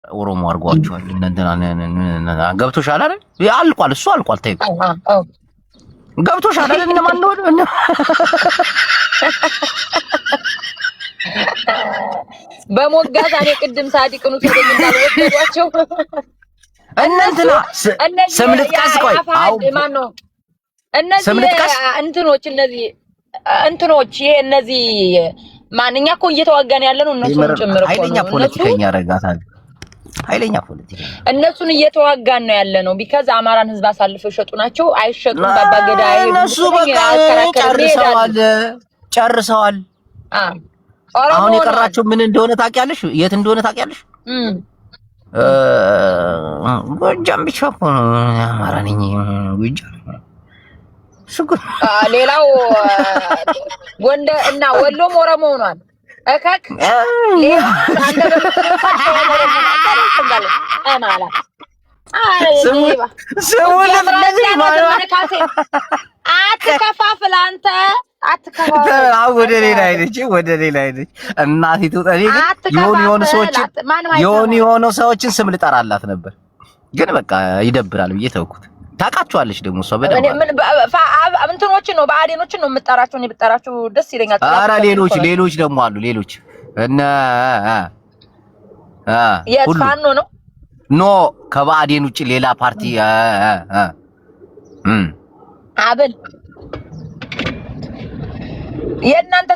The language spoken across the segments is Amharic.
ኦሮሞ አርጓቸዋል እንትና ገብቶሻል አይደል? አልቋል፣ እሱ አልቋል። ተይ ገብቶሻል አይደል? እነማን ነው በሞጋት እኔ ቅድም ሳዲቅኑ ተደኝ እንዳልወደዷቸው እንትና ስም ልጥቀስ። ቆይ አው ማን ነው እነዚህ እንትኖች እንትኖች ይሄ እነዚህ ማንኛ እኮ እየተዋጋን ያለ ነው እነሱን ጭምር እኮ ኃይለኛ ፖለቲከኛ ያረጋታል። ኃይለኛ ፖለቲከኛ እነሱን እየተዋጋን ነው ያለ ነው። ቢካዝ አማራን ህዝብ አሳልፈው ይሸጡ ናቸው። አይሸጡም። ባባገዳ እነሱ በቃ ጨርሰዋል። አሁን የቀራቸው ምን እንደሆነ ታውቂያለሽ? የት እንደሆነ ታውቂያለሽ? ጎጃም ብቻ እኮ ነው አማራ ነኝ ጎጃም። ሌላው ጎንደር እና ወሎም ኦሮሞ ሆኗል። እከክ ሌላ አትከፋፍል አንተ አትከፋፍል። ወደ ሌላ አይደች እናቲቱ። እኔ የሆኑ ሰዎችን ስም ልጠራላት ነበር ግን በቃ ይደብራል ብዬ ተውኩት። ታውቃቸዋለሽ ደግሞ እሷ በደንብ እንትኖችን ነው በአዴኖችን ነው የምጠራቸው። እኔ ብጠራቸው ደስ ይለኛል። ኧረ ሌሎች ደግሞ አሉ። ሌሎች እነ የፋኖ ነው ኖ ከባአዴን ውጪ ሌላ ፓርቲ አብን የእናንተ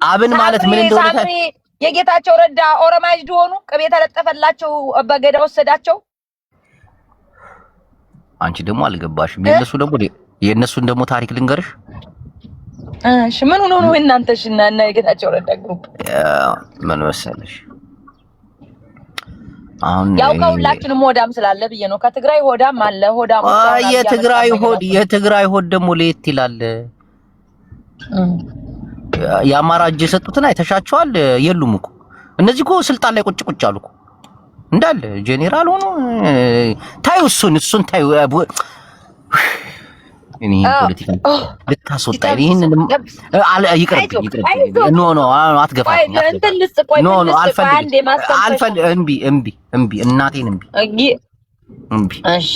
አብን ማለት ምን እንደሆነ የጌታቸው ረዳ ኦሮማይዝድ ሆኑ። ቅቤ ተለጠፈላቸው። አባገዳ ወሰዳቸው። አንቺ ደግሞ አልገባሽም። የእነሱን ደግሞ ታሪክ ልንገርሽ። እሺ ምን ሆኖ ነው እናንተሽ እና የጌታቸው ረዳ ግሩፕ ምን መሰለሽ? አሁን ያው ከሁላችንም ሆዳም ስላለ ብዬ ነው። ከትግራይ ሆዳም አለ። ሆዳም የትግራይ ሆድ ደግሞ ለየት ይላል። የአማራ እጅ የሰጡትን አይተሻቸዋል? የሉም እኮ እነዚህ እኮ ስልጣን ላይ ቁጭ አሉ እኮ እንዳለ ጄኔራል ሆኖ ታዩ። እሱን ታዩ። እኔ ፖለቲካ ልታስወጣ ይሄን ይቅርብ። ኖ አትገፋኝ። ኖ አልፈልግም። እምቢ እናቴን እምቢ። እሺ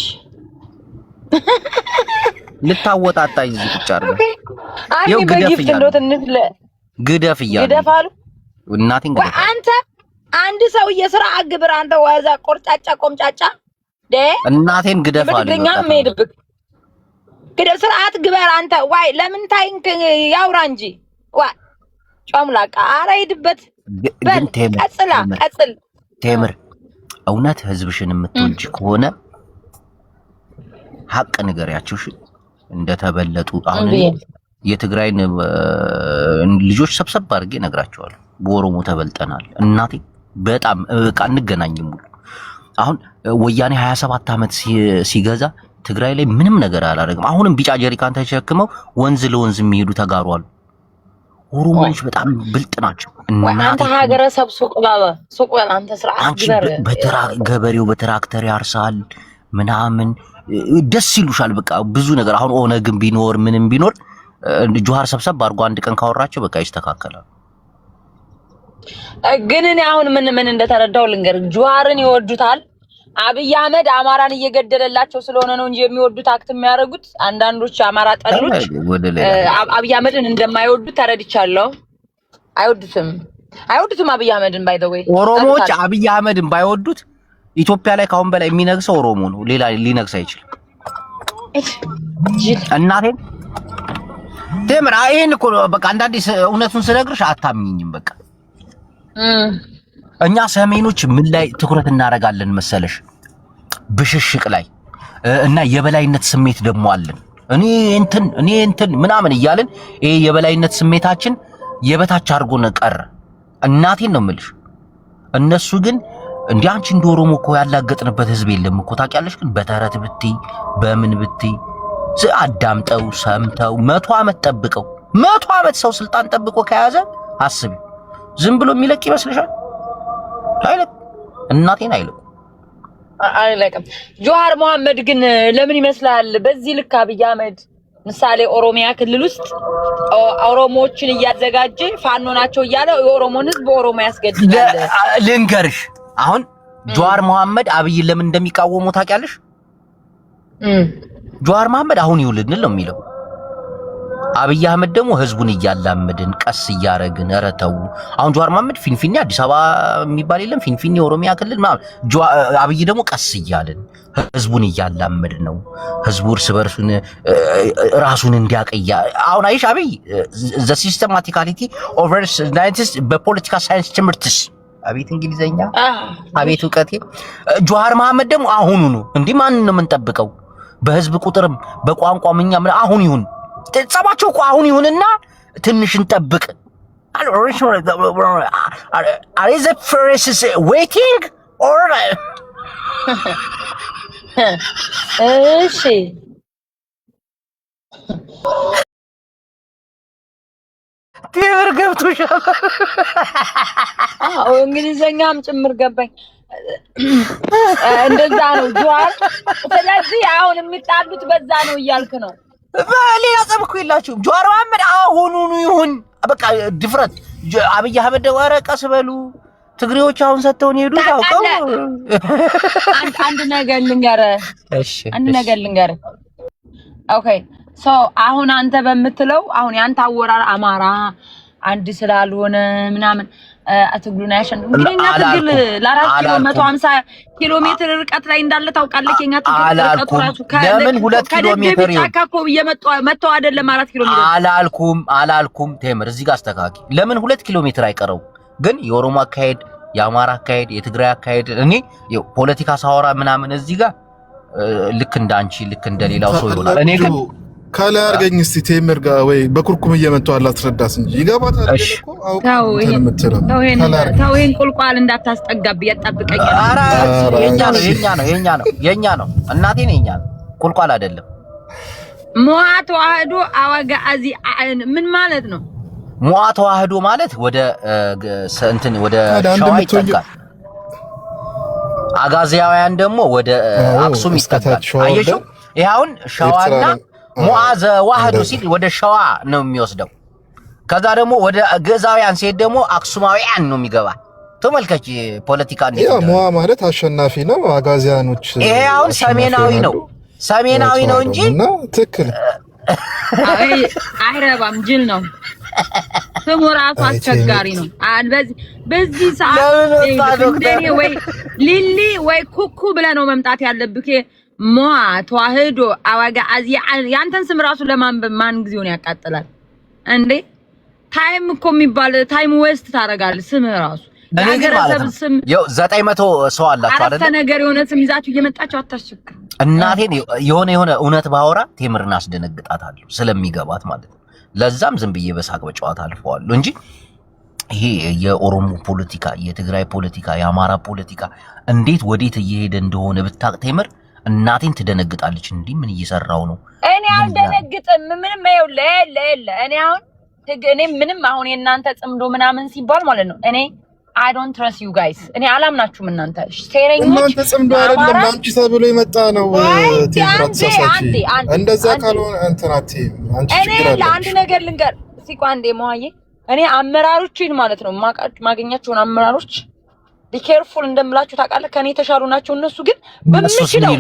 ልታወጣጣ እዚህ ቁጭ አድርገህ ይኸው ግደፍ እያሉ ግደፋሉ። እናቴን ግደፍ። አንተ አንድ ሰውዬ ስራ አግብር። አንተ ዋዛ ቆርጫጫ ቆምጫጫ እናቴን ግደፍ አሉ። በትግርኛም ሄድብክ ግደፍ ስርዓት ግበር አንተ። ዋይ ለምን ታይንክ ያውራ እንጂ ዋይ ጮምላቃ። ኧረ ሂድበት ቀጽል ቴምር። እውነት ህዝብሽን የምትወጂ ከሆነ ሀቅ ንገሪያቸው። እሺ እንደተበለጡ አሁን የትግራይን ልጆች ሰብሰብ አድርጌ እነግራቸዋለሁ። በኦሮሞ ተበልጠናል እናቴ በጣም በቃ እንገናኝም። አሁን ወያኔ 27 ዓመት ሲገዛ ትግራይ ላይ ምንም ነገር አላደረግም። አሁንም ቢጫ ጀሪካን ተሸክመው ወንዝ ለወንዝ የሚሄዱ ተጋሩ አሉ። ኦሮሞዎች በጣም ብልጥ ናቸው። እናንተ ሀገረሰብ ሱቅ ባለ አንተ ስርዓት ግበር። ገበሬው በትራክተር ያርሳል ምናምን ደስ ይሉሻል። በቃ ብዙ ነገር አሁን ኦነግም ቢኖር ምንም ቢኖር ጆሃር ሰብሰብ አድርጎ አንድ ቀን ካወራቸው በቃ ይስተካከላል። ግን እኔ አሁን ምን እንደተረዳው ልንገር። ጆሃርን ይወዱታል። አብይ አህመድ አማራን እየገደለላቸው ስለሆነ ነው እንጂ የሚወዱት አክት የሚያደርጉት። አንዳንዶች አማራ ጠሎች አብይ አህመድን እንደማይወዱት ተረድቻለሁ። አይወዱትም አብይ አህመድን። ባይ ዘ ዌይ ኦሮሞዎች አብይ አህመድን ባይወዱት ኢትዮጵያ ላይ ካሁን በላይ የሚነግሰው ኦሮሞ ነው። ሌላ ሊነግስ አይችልም። እናቴን ቴምር ይሄን እኮ በቃ አንዳንዴ እውነቱን ስነግርሽ አታምኚኝም። በቃ እኛ ሰሜኖች ምን ላይ ትኩረት እናደርጋለን መሰለሽ? ብሽሽቅ ላይ እና የበላይነት ስሜት ደግሞ አለን። እኔ እንትን ምናምን እያልን ይሄ የበላይነት ስሜታችን የበታች አድርጎን ቀረ። እናቴን ነው የምልሽ። እነሱ ግን እንዴ አንቺ እንደ ኦሮሞ እኮ ያላገጥንበት ህዝብ የለም እኮ ታውቂያለሽ። ግን በተረት ብትይ በምን ብትይ አዳምጠው ሰምተው 100 ዓመት ጠብቀው 100 ዓመት ሰው ስልጣን ጠብቆ ከያዘ አስቢ፣ ዝም ብሎ የሚለቅ ይመስልሻል? አይለቅ። እናቴን አይለቅም። ጆሃር መሐመድ ግን ለምን ይመስላል በዚህ ልክ አብይ አህመድ ምሳሌ ኦሮሚያ ክልል ውስጥ ኦሮሞዎችን እያዘጋጀ ፋኖ ናቸው እያለ የኦሮሞን ህዝብ በኦሮሞ ያስገድዳል። ልንገርሽ አሁን ጀዋር መሐመድ አብይ ለምን እንደሚቃወሙ ታውቂያለሽ? ጀዋር መሐመድ አሁን ይውልድን ነው የሚለው። አብይ አህመድ ደግሞ ህዝቡን እያላመድን ቀስ እያረግን ኧረ ተው። አሁን ጀዋር መሐመድ ፊንፊኔ አዲስ አበባ የሚባል የለም ፊንፊኔ ኦሮሚያ ክልል ማለት አብይ ደግሞ ቀስ እያልን ህዝቡን እያላመድን ነው። ህዝቡ እርስ በርሱን ራሱን እንዲያቀያ አሁን አይሽ አብይ ዘ ሲስተማቲካሊቲ ኦቨር ናይንቲስ በፖለቲካ ሳይንስ ትምህርትስ አቤት እንግሊዘኛ አቤት እውቀቴ። ጀዋር መሐመድ ደግሞ አሁኑ ነው እንዲህ ማንን ነው የምንጠብቀው? በህዝብ ቁጥርም በቋንቋም እኛ ምን አሁን ይሁን ጸባቸው እኮ አሁን ይሁንና ትንሽ እንጠብቅ። are the forces waiting or እሺ ቴምር ገብቶሻል? አዎ እንግሊዘኛም ጭምር ገባኝ። እንደዛ ነው ጀዋር። ስለዚህ አሁን የሚጣሉት በዛ ነው እያልክ ነው? በሌላ ጸብ እኮ የላችሁም። ጀዋር መሐመድ አሁኑኑ ይሁን በቃ ድፍረት። አብይ አህመድ ኧረ ቀስ በሉ ትግሬዎች አሁን ሰጥተውን ይሄዱ ታውቀው። አንድ ነገር ልንገርህ። እሺ አንድ ነገር ልንገርህ። ኦኬ ሶ አሁን አንተ በምትለው አሁን ያንተ አወራር አማራ አንድ ስላልሆነ ምናምን አትግሉና ያሸን እንግዲህኛ ትግል ለ450 ኪሎ ሜትር ርቀት ላይ እንዳለ ታውቃለህ። የኛ ትግል ርቀቱ ራሱ ለምን 2 ኪሎ ሜትር ጫካ እኮ መጥተው አይደለም 4 ኪሎ ሜትር አላልኩም። ቴምር እዚህ ጋር አስተካኪ። ለምን 2 ኪሎ ሜትር አይቀረው? ግን የኦሮሞ አካሄድ፣ የአማራ አካሄድ፣ የትግራይ አካሄድ እኔ ፖለቲካ ሳወራ ምናምን እዚህ ጋር ልክ እንዳንቺ ልክ እንደሌላው ሰው ይሆናል። እኔ ግን ካለ አርገኝ እስቲ ቴምር ጋር ወይ በኩርኩም እየመጣው አላስረዳስ እንጂ ይገባታል እኮ አው ታው ይሄን ቁልቋል እንዳታስጠጋብ ያጣብቀኝ። ኧረ የኛ ነው እናቴ ነው የኛ ነው ቁልቋል አይደለም። ሞዓ ተዋህዶ አዋጋ አዚ ምን ማለት ነው? ሞዓ ተዋህዶ ማለት ወደ እንትን ወደ ሸዋ ይጠጋል። አጋዚያውያን ደግሞ ወደ አክሱም ይጠጋል። አየሽው? ይሄውን ሸዋና ሙዓዘ ዋህዱ ሲል ወደ ሸዋ ነው የሚወስደው። ከዛ ደግሞ ወደ ግዕዛውያን ሲሄድ ደግሞ አክሱማውያን ነው የሚገባ። ተመልከች ፖለቲካ እንዴት ነው። ሙዓ ማለት አሸናፊ ነው። አጋዚያኖች ይሄ አሁን ሰሜናዊ ነው እንጂ ትክክል አይረባም። ጅል ነው ስሙ ራሱ አስቸጋሪ ነው። በዚህ ሰዓት እንደኔ ወይ ሊሊ ወይ ኩኩ ብለህ ነው መምጣት ያለብህ። ሞዓ ተዋህዶ አዋጋ አዚ ያንተን ስም ራሱ ለማንበብ ማን ጊዜውን ያቃጥላል እንዴ? ታይም እኮ የሚባል ታይም ዌስት ታደርጋለህ። ስም ራሱ የሀገረሰብ ስም ያው 900 ሰው አላችሁ አይደል? አረፍተ ነገር የሆነ ስም ይዛችሁ እየመጣችሁ አታስቸግር። እናቴን የሆነ እውነት ባወራ ቴምርን አስደነግጣታለሁ ስለሚገባት ማለት ነው። ለዛም ዝም ብዬ በሳቅ በጨዋታ አልፈዋለሁ እንጂ ይሄ የኦሮሞ ፖለቲካ፣ የትግራይ ፖለቲካ፣ የአማራ ፖለቲካ እንዴት ወዴት እየሄደ እንደሆነ ብታቅ ቴምር እናቴን ትደነግጣለች። እንዴ ምን እየሰራው ነው? እኔ አልደነግጥም። ምንም እኔ ምንም አሁን የእናንተ ጽምዶ ምናምን ሲባል ማለት ነው እኔ I don't trust you guys። እኔ አላምናችሁም እናንተ ሴረኞች። እናንተ ጽምዶ አይደለም አንቺ ተብሎ የመጣ ነው። እንደዛ ካልሆነ እንትናቲ አንቺ ችግር አለ። ለአንድ ነገር ልንገር ሲቋንዴ መዋዬ እኔ አመራሮችን ማለት ነው ማገኛቸውን አመራሮች ቢኬርፉል እንደምላችሁ ታውቃለህ። ከኔ ተሻሉ ናቸው እነሱ። ግን በምንችለው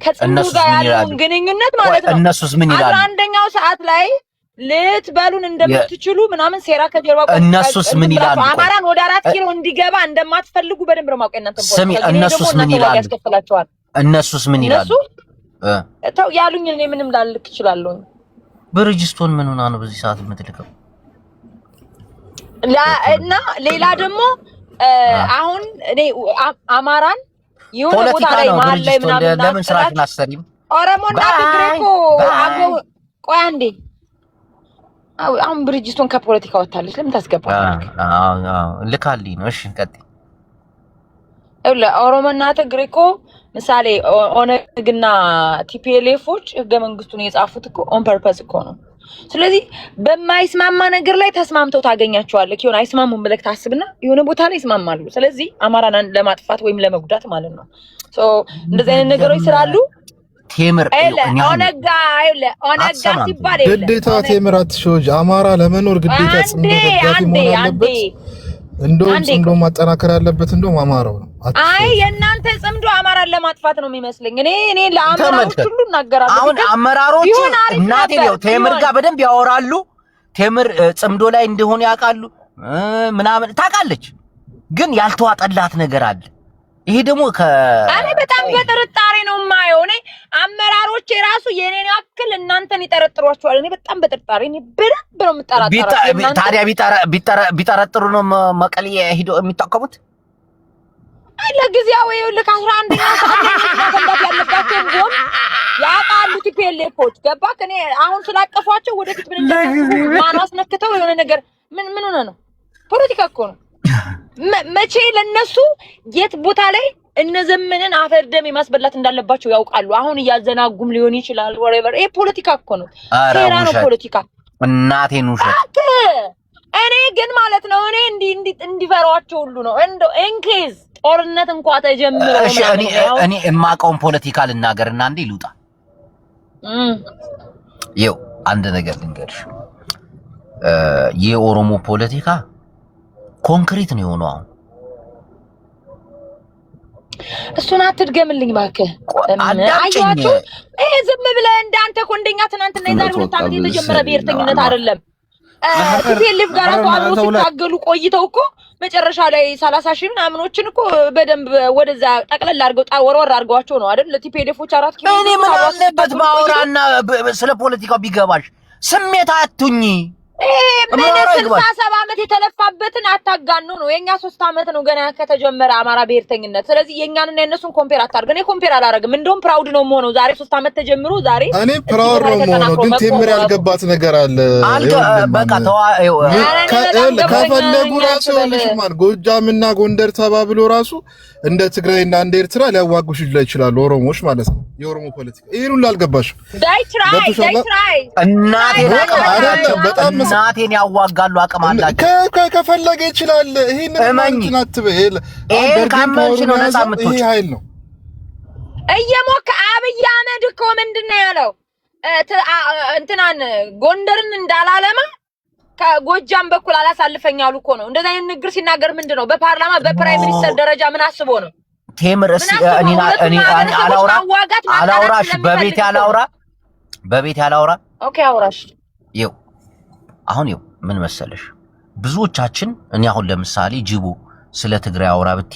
ከጽምዶ ጋር ያለውን ግንኙነት ማለት ነው እነሱስ ምን ይላሉ? አንደኛው ሰዓት ላይ ልትበሉን እንደምትችሉ ምናምን ሴራ ከጀርባ እነሱስ ምን ይላሉ? አማራን ወደ 4 ኪሎ እንዲገባ እንደማትፈልጉ በደንብ ነው ማውቀው። እናንተ ስሚ እነሱስ ምን ይላሉ? እነሱስ ምን ይላሉ? ተው ያሉኝ እኔ ምንም ላልክ እችላለሁ። ብርጅስቶን ምን ሆና ነው በዚህ ሰዓት የምትልከው? እና ሌላ ደግሞ አሁን እኔ አማራን የሆነ ቦታ ላይ መሀል ላይ ምናምን ለምን ስራሽን አሰሪም ኦሮሞና ትግሬ እኮ አጎ ቆይ አንዴ አሁን ብርጅስቶን ከፖለቲካ ወጣለች። ለምን ታስገባለች? ልካልኝ ነው። እሺ ቀጥይ። ኦሮሞና ትግሬ እኮ ምሳሌ ኦነግና ቲፒኤልኤፎች ህገ መንግስቱን የጻፉት እኮ ኦን ፐርፐስ እኮ ነው። ስለዚህ በማይስማማ ነገር ላይ ተስማምተው ታገኛቸዋለህ። ይሁን አይስማሙም ብለህ ታስብና የሆነ ቦታ ላይ ይስማማሉ። ስለዚህ አማራን ለማጥፋት ወይም ለመጉዳት ማለት ነው። እንደዚህ አይነት ነገሮች ስላሉ ቴምር ኦነጋ ሲባል ግዴታ ቴምር አትሾጅ። አማራ ለመኖር ግዴታ ጽምዶ ደጋፊ መሆን አለበት። እንደውም ማጠናከር ያለበት አማራው ነው። አይ የእናንተ ጽምዶ አማራን ለማጥፋት ነው የሚመስለኝ። እኔ ለአማራዎች ሁሉ እናገራለሁ። አሁን አመራሮቹ እናቴ ነው ቴምር ጋር በደንብ ያወራሉ። ቴምር ጽምዶ ላይ እንደሆነ ያውቃሉ ምናምን ታውቃለች፣ ግን ያልተዋጠላት ነገር አለ። ይሄ ደግሞ እኔ በጣም በጥርጣሬ ነው የማየው። እኔ አመራሮች የራሱ የኔን ያክል እናንተን ይጠረጥሯቸዋል። እኔ በጣም በጥርጣሬ እኔ በደንብ ነው የምጠራጠራቸው። ታዲያ ቢጠረጥሩ ነው መቀሌ ሄዶ የሚታከሙት? አይ ለጊዜው ይኸውልህ 11ኛ ሰዓት ላይ ያለባቸው እንዲሁም ያውቃሉ ቲፒኤልኤፎች ገባክ። እኔ አሁን ስላቀፏቸው ወደፊት ምን እንደሚያስቡ ማን አስነክተው የሆነ ነገር ምን ሆነ ነው። ፖለቲካ እኮ ነው። መቼ ለነሱ የት ቦታ ላይ እነዘመንን አፈር ደም ማስበላት እንዳለባቸው ያውቃሉ። አሁን እያዘናጉም ሊሆን ይችላል። ወሬቨር ይሄ ፖለቲካ እኮ ነው። ሴራ ነው ፖለቲካ። እናቴን ውሸት። እኔ ግን ማለት ነው እኔ እንዲፈሯቸው ሁሉ ነው እንደው ኢንኬዝ ጦርነት እንኳን ተጀምሮ እኔ የማውቀውን ፖለቲካ ልናገርና እንዴ ልውጣ። ይኸው አንድ ነገር ልንገርሽ። የኦሮሞ ፖለቲካ ኮንክሪት ነው የሆነው። አሁን እሱን አትድገምልኝ እባክህ። አያችሁ ይሄ ዝም ብለህ እንዳንተ ኮንደኛ ትናንትና የዛሬ 2 ዓመት የተጀመረ ብሔርተኝነት አይደለም። ቲፒኤልኤፍ ጋር ተዋግተው ሲታገሉ ቆይተው እኮ መጨረሻ ላይ 30 ሺህ ምናምኖችን እኮ በደንብ ወደዛ ጠቅለል አድርገው ወርወር አድርገዋቸው ነው አይደል? ለቲፒኤልኤፎች 4 ኪሎ እኔ ምን አለበት ማውራና ስለ ፖለቲካው ቢገባሽ ስሜት አትሁኚ። ምን 67 ዓመት የተለፋበትን አታጋኑ ነው። የኛ 3 ዓመት ነው ገና ከተጀመረ አማራ ብሔርተኝነት። ስለዚህ የኛንና የነሱን ኮምፔር አታርግ። እኔ ኮምፔር አላረግም። እንደውም ፕራውድ ነው የምሆነው ዛሬ 3 ዓመት ተጀምሮ ዛሬ እኔ ፕራውድ ነው የምሆነው። ግን ቴምር ያልገባት ነገር አለ። በቃ ተዋው ከፈለጉ ራሱ ልሽማን ጎጃምና ጎንደር ተባብሎ ራሱ እንደ ትግራይና እንደ ኤርትራ ሊያዋጉሽ ይችላሉ ኦሮሞዎች ማለት ነው። የኦሮሞ ፖለቲካ ይሄን ሁሉ አልገባሽም። ዳይ ትራይ እናቴን ያዋጋሉ አቅም አላቸው። ከፈለገ ይችላል። ይሄን ማለት አትበይ። ካመንሽ ነው ነፃ የምትወጪ። ይሄ ኃይል ነው እየሞከ አብይ አህመድ እኮ ምንድነው ያለው? እንትናን ጎንደርን እንዳላለማ ከጎጃም በኩል አላሳልፈኝ አሉ እኮ ነው። እንደዛ አይነት ንግር ሲናገር ምንድነው በፓርላማ በፕራይም ሚኒስተር ደረጃ ምን አስቦ ነው? ቴምር እኔ አላውራሽ በቤት ያላውራ። ኦኬ አውራሽ። ይኸው አሁን ምን መሰለሽ ብዙዎቻችን እኔ አሁን ለምሳሌ ጅቦ ስለ ትግራይ አውራ ብቲ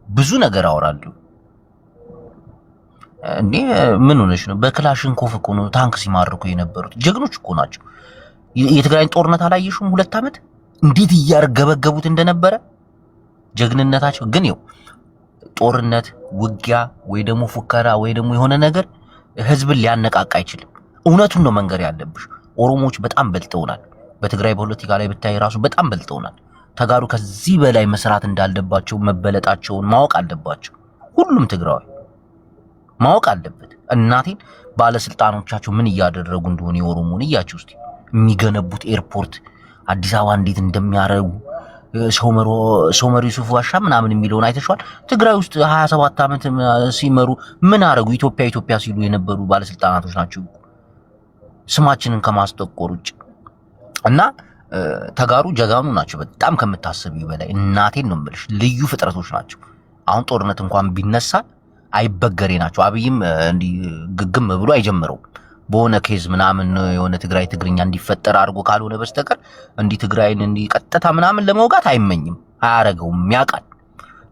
ብዙ ነገር አወራለሁ። እንዴ ምን ሆነሽ ነው? በክላሽንኮቭ እኮ ነው ታንክ ሲማርኩ የነበሩት ጀግኖች እኮ ናቸው። የትግራይን ጦርነት አላየሽም? 2 ዓመት እንዴት እያርገበገቡት እንደነበረ ጀግንነታቸው። ግን ጦርነት ውጊያ ወይ ደግሞ ፉከራ ወይ ደግሞ የሆነ ነገር ህዝብን ሊያነቃቃ አይችልም። እውነቱን ነው መንገር ያለብሽ። ኦሮሞዎች በጣም በልጠውናል። በትግራይ ፖለቲካ ላይ ብታይ ራሱ በጣም በልጠውናል። ተጋሩ ከዚህ በላይ መስራት እንዳለባቸው መበለጣቸውን ማወቅ አለባቸው። ሁሉም ትግራዊ ማወቅ አለበት። እናቴን ባለስልጣኖቻቸው ምን እያደረጉ እንደሆነ የኦሮሞን እያችሁ እስቲ የሚገነቡት ኤርፖርት አዲስ አበባ እንዴት እንደሚያረጉ ሶመር ዩሱፍ ዋሻ ምናምን የሚለውን አይተሽዋል? ትግራይ ውስጥ 27 ዓመት ሲመሩ ምን አረጉ? ኢትዮጵያ ሲሉ የነበሩ ባለስልጣናቶች ናቸው ስማችንን ከማስጠቆር ውጭ። እና ተጋሩ ጀጋኑ ናቸው በጣም ከምታስቢው በላይ። እናቴን ነው የምልሽ ልዩ ፍጥረቶች ናቸው። አሁን ጦርነት እንኳን ቢነሳ አይበገሬ ናቸው። አብይም እንዲ ግግም ብሎ አይጀምረው በሆነ ኬዝ ምናምን የሆነ ትግርኛ እንዲፈጠር አድርጎ ካልሆነ በስተቀር እንዲ ትግራይን እንዲ ቀጥታ ምናምን ለመውጋት አይመኝም፣ አያረገውም፣ ያውቃል።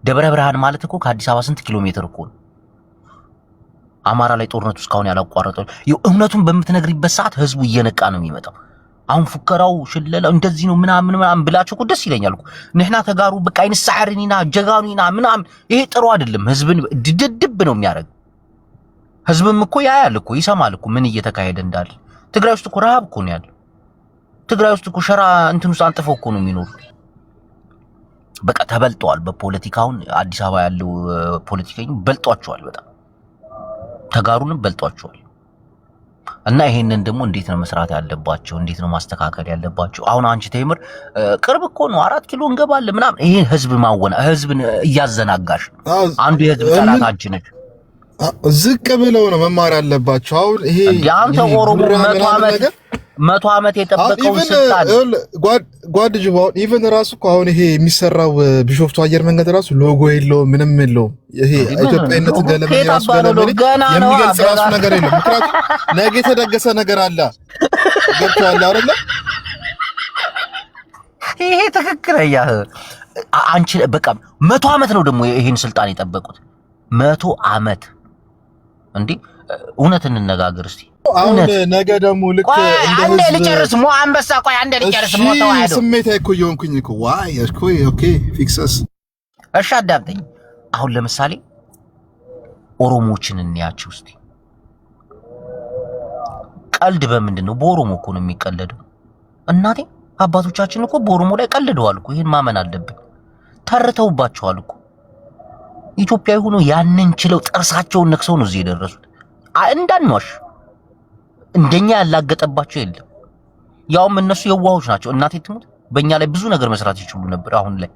ደብረ ብርሃን ማለት እኮ ከአዲስ አበባ ስንት ኪሎ ሜትር እኮ ነው። አማራ ላይ ጦርነቱ እስካሁን ያላቋረጠው እውነቱን በምትነግሪበት ሰዓት ህዝቡ እየነቃ ነው የሚመጣው። አሁን ፉከራው ሽለላው እንደዚህ ነው ምናምን ብላችሁ እኮ ደስ ይለኛል እኮ ንሕና ተጋሩ በቃ አይንሳዕርኒና ጀጋኑና ምናምን። ይሄ ጥሩ አይደለም። ህዝብን ድድብ ነው የሚያደርግ። ህዝብም እኮ ያያል እኮ ይሰማል እኮ ምን እየተካሄደ እንዳለ። ትግራይ ውስጥ እኮ ረሃብ እኮ ነው ያለው። ትግራይ ውስጥ እኮ ሸራ እንትን ውስጥ አንጥፈው እኮ ነው የሚኖሩ። በቃ ተበልጠዋል በፖለቲካውን። አዲስ አበባ ያለው ፖለቲከኛ በልጧቸዋል በጣም ተጋሩንም በልጧቸዋል። እና ይሄንን ደግሞ እንዴት ነው መስራት ያለባቸው? እንዴት ነው ማስተካከል ያለባቸው? አሁን አንቺ ቴምር ቅርብ እኮ ነው 4 ኪሎ እንገባለን ምናምን። ይሄ ህዝብ ማወና ህዝብን እያዘናጋሽ አንዱ የህዝብ ጠላት አንቺ ነሽ። ዝቅ ብለው ነው መማር ያለባቸው። አሁን ይሄ አንተ ኦሮሞ 100 ዓመት የጠበቀው ስልጣን ጓድ ጅባው ኢቭን ራሱ እኮ አሁን ይሄ የሚሰራው ቢሾፍቱ አየር መንገድ ራሱ ሎጎ የለውም፣ ምንም የለውም። ይሄ ኢትዮጵያዊነት ገለመኝ ራሱ ገለመኝ የሚገልጽ ራሱ ነገር የለም። ምክንያቱም ነገ የተደገሰ ነገር አለ። ገብቶሃል አይደለ? ይሄ ትክክለኛ አንቺ በቃ 100 ዓመት ነው ደግሞ ይሄን ስልጣን የጠበቁት 100 ዓመት እንዴ! እውነት እንነጋገር እስቲ። አሁን ነገ ደግሞ ልክ እንደ አንዴ ልጨርስ ሞ አንበሳ ቆይ አንዴ ልጨርስ ሞ ተዋህዶ ስሜት እኮ የሆንኩኝ እኮ ዋይ እኮ ኦኬ ፊክሰስ እሺ አዳምጠኝ። አሁን ለምሳሌ ኦሮሞችን እንያቸው እስቲ። ቀልድ በምንድን ነው? በኦሮሞ እኮ ነው የሚቀለደው። እናቴ አባቶቻችን እኮ በኦሮሞ ላይ ቀልደዋል እኮ። ይሄን ማመን አለብን። ተርተውባቸዋል እኮ። ኢትዮጵያዊ ሆኖ ያንን ችለው ጥርሳቸውን ነክሰው ነው እዚህ የደረሱት። እንዳንዋሽ እንደኛ ያላገጠባቸው የለም። ያውም እነሱ የዋሆች ናቸው። እናቴ ትሙት በእኛ ላይ ብዙ ነገር መስራት ይችሉ ነበር። አሁን ላይ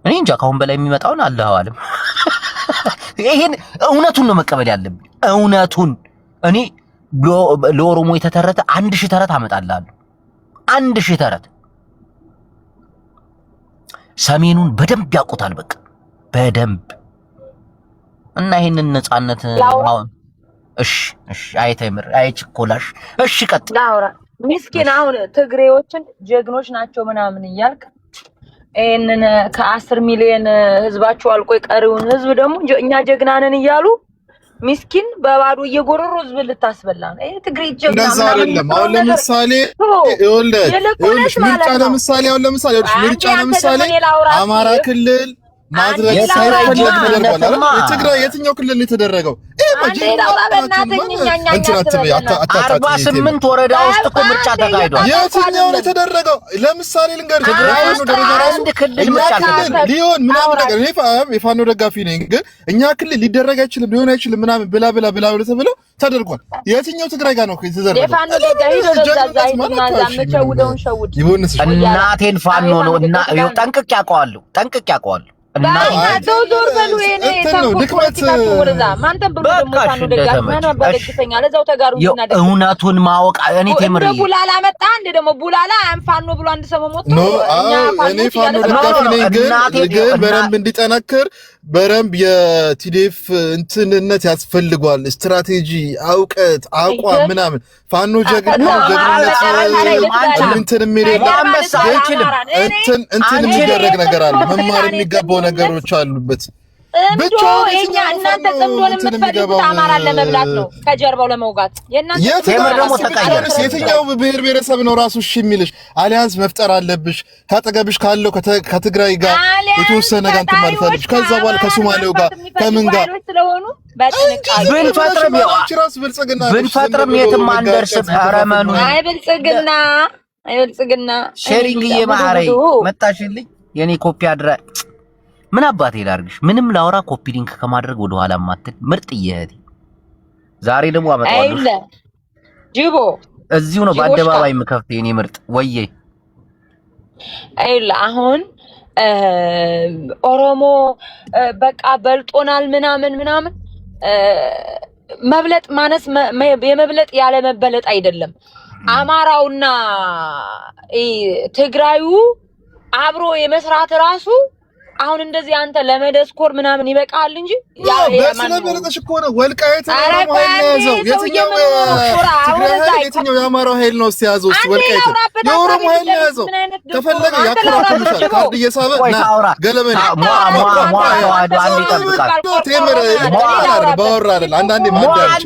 እኔ እንጃ ካሁን በላይ የሚመጣውን አላህ አለም። ይሄን እውነቱን ነው መቀበል ያለብን። እውነቱን እኔ ለኦሮሞ የተተረተ 1000 ተረት አመጣልሃለሁ። 1000 ተረት ሰሜኑን በደንብ ያውቁታል። በቃ በደንብ እና ይሄንን ነፃነት አሁን እሺ አይተምር አይችኮላሽ እሺ ቀጥ ላውራ ምስኪን አሁን ትግሬዎችን ጀግኖች ናቸው ምናምን እያልክ ይሄንን ከ10 ሚሊዮን ህዝባቸው አልቆ ቀሪውን ህዝብ ደግሞ እኛ ጀግና ነን እያሉ ምስኪን በባዶ እየጎረሩ ህዝብ ልታስበላ ነው። ይሄ ትግሬ ጀግና ነው አይደለም። አሁን ለምሳሌ ምርጫ ለምሳሌ አማራ ክልል ማድረግ ሳይፈልግ ተደርጓል። ትግራይ የትኛው ክልል የተደረገው? 48 ወረዳ ውስጥ እኮ ምርጫ ተካሂዷል። የትኛው ነው የተደረገው? ለምሳሌ ልንገርህ፣ ትግራይ ውስጥ አንድ ክልል ምርጫ ተካሂዷል። ሊሆን ምናምን ነገር እኔ የፋኖ ደጋፊ ነኝ፣ ግን እኛ ክልል ሊደረግ አይችልም ሊሆን አይችልም ምናምን ብላ ተብሎ ተደርጓል። የትኛው ትግራይ ጋር ነው የተደረገው? የፋኖ ደጋፊ እናቴን ፋኖ ነው እና ጠንቅቄ ያውቀዋለሁ። እውነቱን ማወቅ እኔ ተምሪ ቡላላ መጣ እንደ ደግሞ ቡላላ ፋኖ ብሎ አንድ ሰው ሞቶ እኔ ፋኖ ደጋፊ ነኝ፣ ግን በረምብ እንዲጠናከር በረምብ የቲዲኤፍ እንትንነት ያስፈልጓል። ስትራቴጂ፣ እውቀት፣ አቋም ምናምን ፋኖ ጀግንነት እንትን የሚደረግ ነገር አለ። መማር የሚገባው ነገሮች አሉበት። ብቻ እኛ እናንተ ጽምዶን የምትፈልጉት አማራን ለመብላት ነው፣ ከጀርባው ለመውጋት። የትኛው ብሔር ብሔረሰብ ነው ራሱ እሺ የሚልሽ? አሊያንስ መፍጠር አለብሽ ካጠገብሽ ካለው ከትግራይ ጋር የተወሰነ ጋር እንትን ማለት አለብሽ። ከዛ በኋላ ከሶማሌው ጋር ከምን ጋር ስለሆኑ ብንፈጥርም የትም አንደርስም። ረመኑ ብልጽግና ሼሪንግዬ ማዕረይ መጣሽልኝ የኔ ኮፒ አድራ ምን አባቴ ላርግሽ? ምንም ላውራ ኮፒ ሊንክ ከማድረግ ወደ ኋላ ማትል ምርጥ ይሄዲ። ዛሬ ደግሞ አመጣዋለሁ ጅቦ እዚሁ ነው በአደባባይ የምከፍት የኔ ምርጥ ወዬ። አይላ አሁን ኦሮሞ በቃ በልጦናል ምናምን መብለጥ ማነስ የመብለጥ ያለ መበለጥ አይደለም። አማራውና ትግራዩ አብሮ የመስራት ራሱ አሁን እንደዚህ አንተ ለመደስኮር ምናምን ይበቃል እንጂ ስለበለጠሽ እኮ ነው። ወልቃይት የኦሮሞ ኃይል ነው። የትኛው የአማራው ኃይል ነው ሲያዘው? ወልቃይት የኦሮሞ ኃይል ነው ያዘው። ከፈለገ ያከራክሩሻል። ካርድ እየሳበ ገለመን ባወራ አይደል አንዳንዴ ማዳምጪ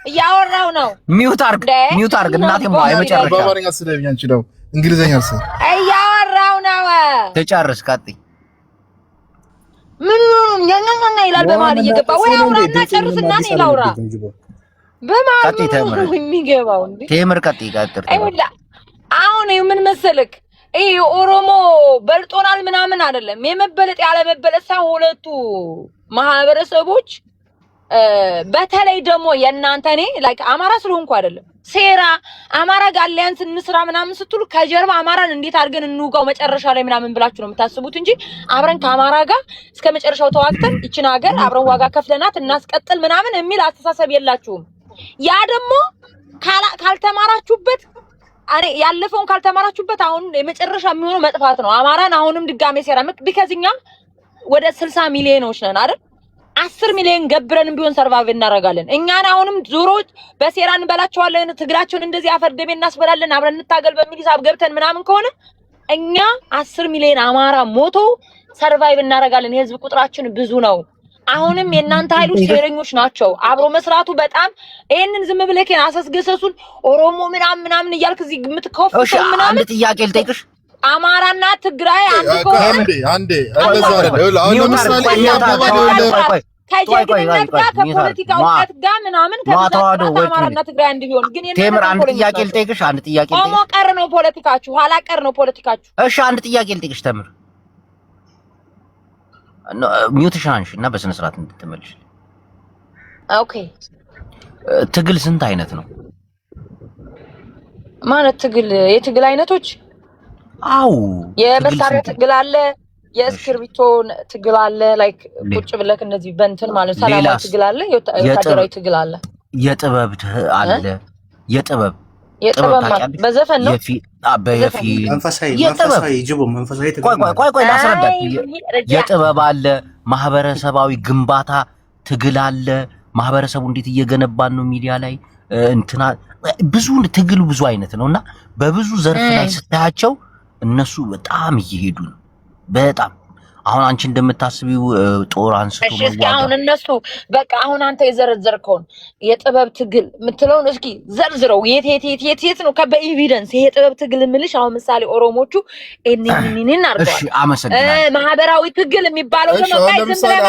እያወራው ነው። ሚውት አርግ እናቴ ማ የመጨረሻ በአማርኛ ስለኝ አንቺ ነው እንግሊዘኛ አልሰ እያወራው ነው። ተጨርስ ቀጥይ። ምን ያንኛና ይላል በማል እየገባ ወይ አውራና ጨርስና ነው ይላውራ በማል ነው የሚገባው እንዴ? ቴምር ቀጥይ ቀጥር። አይውላ አሁን ምን መሰለክ ይሄ ኦሮሞ በልጦናል ምናምን አይደለም። የመበለጥ ያለ መበለጥ ሳይሆን ሁለቱ ማህበረሰቦች በተለይ ደግሞ የእናንተ እኔ ላይክ አማራ ስለሆንኩ አይደለም ሴራ አማራ ጋር አሊያንስ እንስራ ምናምን ስትሉ ከጀርባ አማራን እንዴት አድርገን እንውጋው መጨረሻ ላይ ምናምን ብላችሁ ነው የምታስቡት እንጂ አብረን ከአማራ ጋር እስከ መጨረሻው ተዋግተን ይችን ሀገር አብረን ዋጋ ከፍለናት እናስቀጥል ምናምን የሚል አስተሳሰብ የላችሁም። ያ ደግሞ ካልተማራችሁበት ያለፈውን ካልተማራችሁበት አሁን የመጨረሻ የሚሆነው መጥፋት ነው። አማራን አሁንም ድጋሜ ሴራ ቢከዝኛ ወደ 60 ሚሊዮኖች ነን አይደል? 10 ሚሊዮን ገብረን ቢሆን ሰርቫይቭ እናደርጋለን። እኛን አሁንም ዞሮ በሴራ እንበላቸዋለን። ትግራቸውን እንደዚህ አፈርደም እናስበላለን። አብረን እንታገል በሚል ሂሳብ ገብተን ምናምን ከሆነ እኛ 10 ሚሊዮን አማራ ሞቶ ሰርቫይቭ እናደርጋለን። የህዝብ ቁጥራችን ብዙ ነው። አሁንም የእናንተ ኃይሎች ሴረኞች ናቸው። አብሮ መስራቱ በጣም ይሄንን ዝም ብለህ አሰስገሰሱን ኦሮሞ ምናምን እያልክ እዚህ የምትከፍተው ምናምን አንድ ጥያቄ ልጠይቅሽ። አማራና ትግራይ አንድ አንዴ እንደዛ አይደል? አሁን ለምሳሌ ከጀግንነት ጋር ከፖለቲካ እውቀት ጋር ምናምን አማራና ትግራይ አንድ ቢሆን ግን ቴምር አንድ ጥያቄ ልጠይቅሽ። አንድ ጥያቄ ልጠይቅሽ። ቆሞ ቀር ነው ፖለቲካችሁ፣ ኋላ ቀር ነው ፖለቲካችሁ። እሺ አንድ ጥያቄ ልጠይቅሽ ተምር። ሚውትሽን አንሺ እና በስነ ስርዓት እንድትመልሽ። ኦኬ ትግል ስንት አይነት ነው ማለት? የትግል አይነቶች አው የመሳሪያ ትግል አለ፣ የእስክርቢቶ ትግል አለ፣ ላይክ ቁጭ ብለክ እንደዚህ በእንትን ማለት ሰላማዊ ትግል አለ፣ የወታደራዊ ትግል አለ፣ የጥበብ አለ። የጥበብ ማለት በዘፈን ነው። መንፈሳዊ ጅቦ መንፈሳዊ ትግል ቆይ ላስረዳ። የጥበብ አለ፣ ማህበረሰባዊ ግንባታ ትግል አለ። ማህበረሰቡ እንዴት እየገነባን ነው ሚዲያ ላይ እንትና ብዙ ትግሉ ብዙ አይነት ነውና በብዙ ዘርፍ ላይ ስታያቸው እነሱ በጣም እየሄዱ ነው። በጣም አሁን አንቺ እንደምታስቢው ጦር አንስቶ ነው። እስኪ አሁን እነሱ በቃ አሁን አንተ የዘረዘርከውን የጥበብ ትግል የምትለውን እስኪ ዘርዝረው የት ነው በኤቪደንስ ይሄ ጥበብ ትግል የምልሽ? አሁን ምሳሌ ኦሮሞቹ እነኝን አርገዋል። እሺ አመሰግናለሁ። ማህበራዊ ትግል የሚባለው ደግሞ ለምሳሌ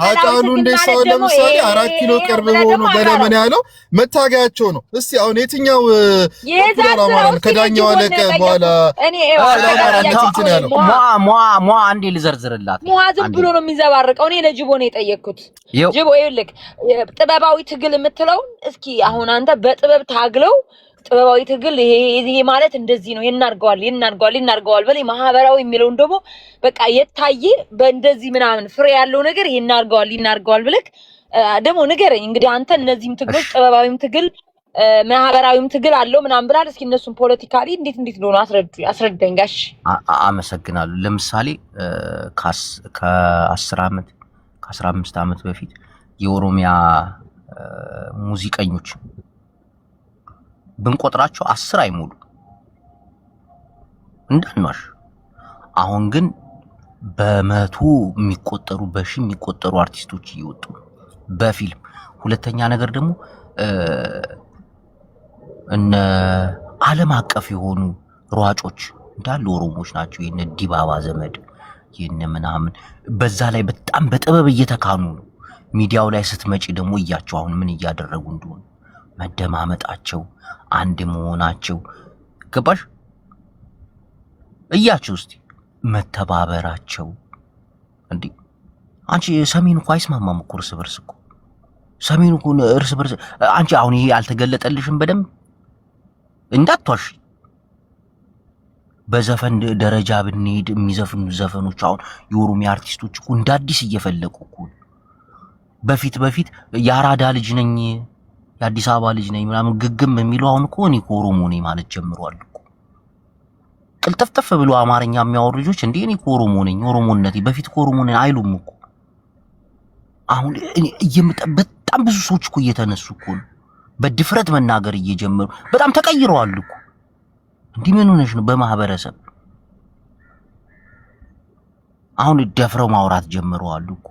አጫሉ እንደሳ ለምሳሌ 4 ኪሎ ቅርብ ሆኖ ገለመን ያለው መታገያቸው ነው። እስቲ አሁን የትኛው የዛራማን ከዳኛው አለቀ በኋላ ሟ አንዴ ልዘርዝርላት። ዝም ብሎ ነው የሚዘባርቀው። እኔ ለጅቦ ነው የጠየቅኩት። ጅቦ ይልክ ጥበባዊ ትግል የምትለው እስኪ አሁን አንተ በጥበብ ታግለው ጥበባዊ ትግል ይሄ ማለት እንደዚህ ነው ይናርገዋል በላይ ማህበራዊ የሚለውን ደግሞ በቃ የታየ በእንደዚህ ምናምን ፍሬ ያለው ነገር ይናርገዋል ብለክ ደግሞ ንገረኝ። እንግዲህ አንተ እነዚህም ትግሎች ጥበባዊም ትግል ማህበራዊም ትግል አለው ምናምን ብላል። እስኪ እነሱን ፖለቲካሊ እንዴት እንደሆነ አስረዳኝ ጋሽ። አመሰግናለሁ። ለምሳሌ ከ10 ዓመት ከ15 ዓመት በፊት የኦሮሚያ ሙዚቀኞች ብንቆጥራቸው 10 አይሞሉ እንዳንዋሽ። አሁን ግን በመቶ የሚቆጠሩ በሺ የሚቆጠሩ አርቲስቶች እየወጡ በፊልም። ሁለተኛ ነገር ደግሞ እነ ዓለም አቀፍ የሆኑ ሯጮች እንዳሉ ኦሮሞዎች ናቸው። የነ ዲባባ ዘመድ የነ ምናምን በዛ ላይ በጣም በጥበብ እየተካኑ ነው። ሚዲያው ላይ ስትመጪ ደግሞ እያቸው አሁን ምን እያደረጉ እንደሆነ መደማመጣቸው፣ አንድ መሆናቸው ገባሽ? እያቸው እስቲ መተባበራቸው። እንዴ አንቺ ሰሜን እኮ አይስማማም እኮ እርስ በርስ እኮ ሰሜን እኮ እርስ በርስ አንቺ አሁን ይሄ አልተገለጠልሽም በደንብ እንዳትዋሽ። በዘፈን ደረጃ ብንሄድ የሚዘፍኑ ዘፈኖች አሁን የኦሮሚያ አርቲስቶች እኮ እንደ አዲስ እየፈለቁ እኮ በፊት የአራዳ ልጅ ነኝ የአዲስ አበባ ልጅ ነኝ ምናምን ግግም የሚለው አሁን እኮ እኔ ኦሮሞ ነኝ ማለት ጀምሯል እኮ። ቅልጥፍጥፍ ብሎ አማርኛ የሚያወሩ ልጆች እንዴ እኔ ኦሮሞ ነኝ ኦሮሞነቴ በፊት ኦሮሞ ነኝ አይሉም እኮ። አሁን በጣም ብዙ ሰዎች እኮ እየተነሱ እኮ ነው በድፍረት መናገር እየጀመሩ በጣም ተቀይረዋል እኮ። እንዲህ ምን ሆነሽ ነው? በማህበረሰብ አሁን ደፍረው ማውራት ጀምረዋል እኮ።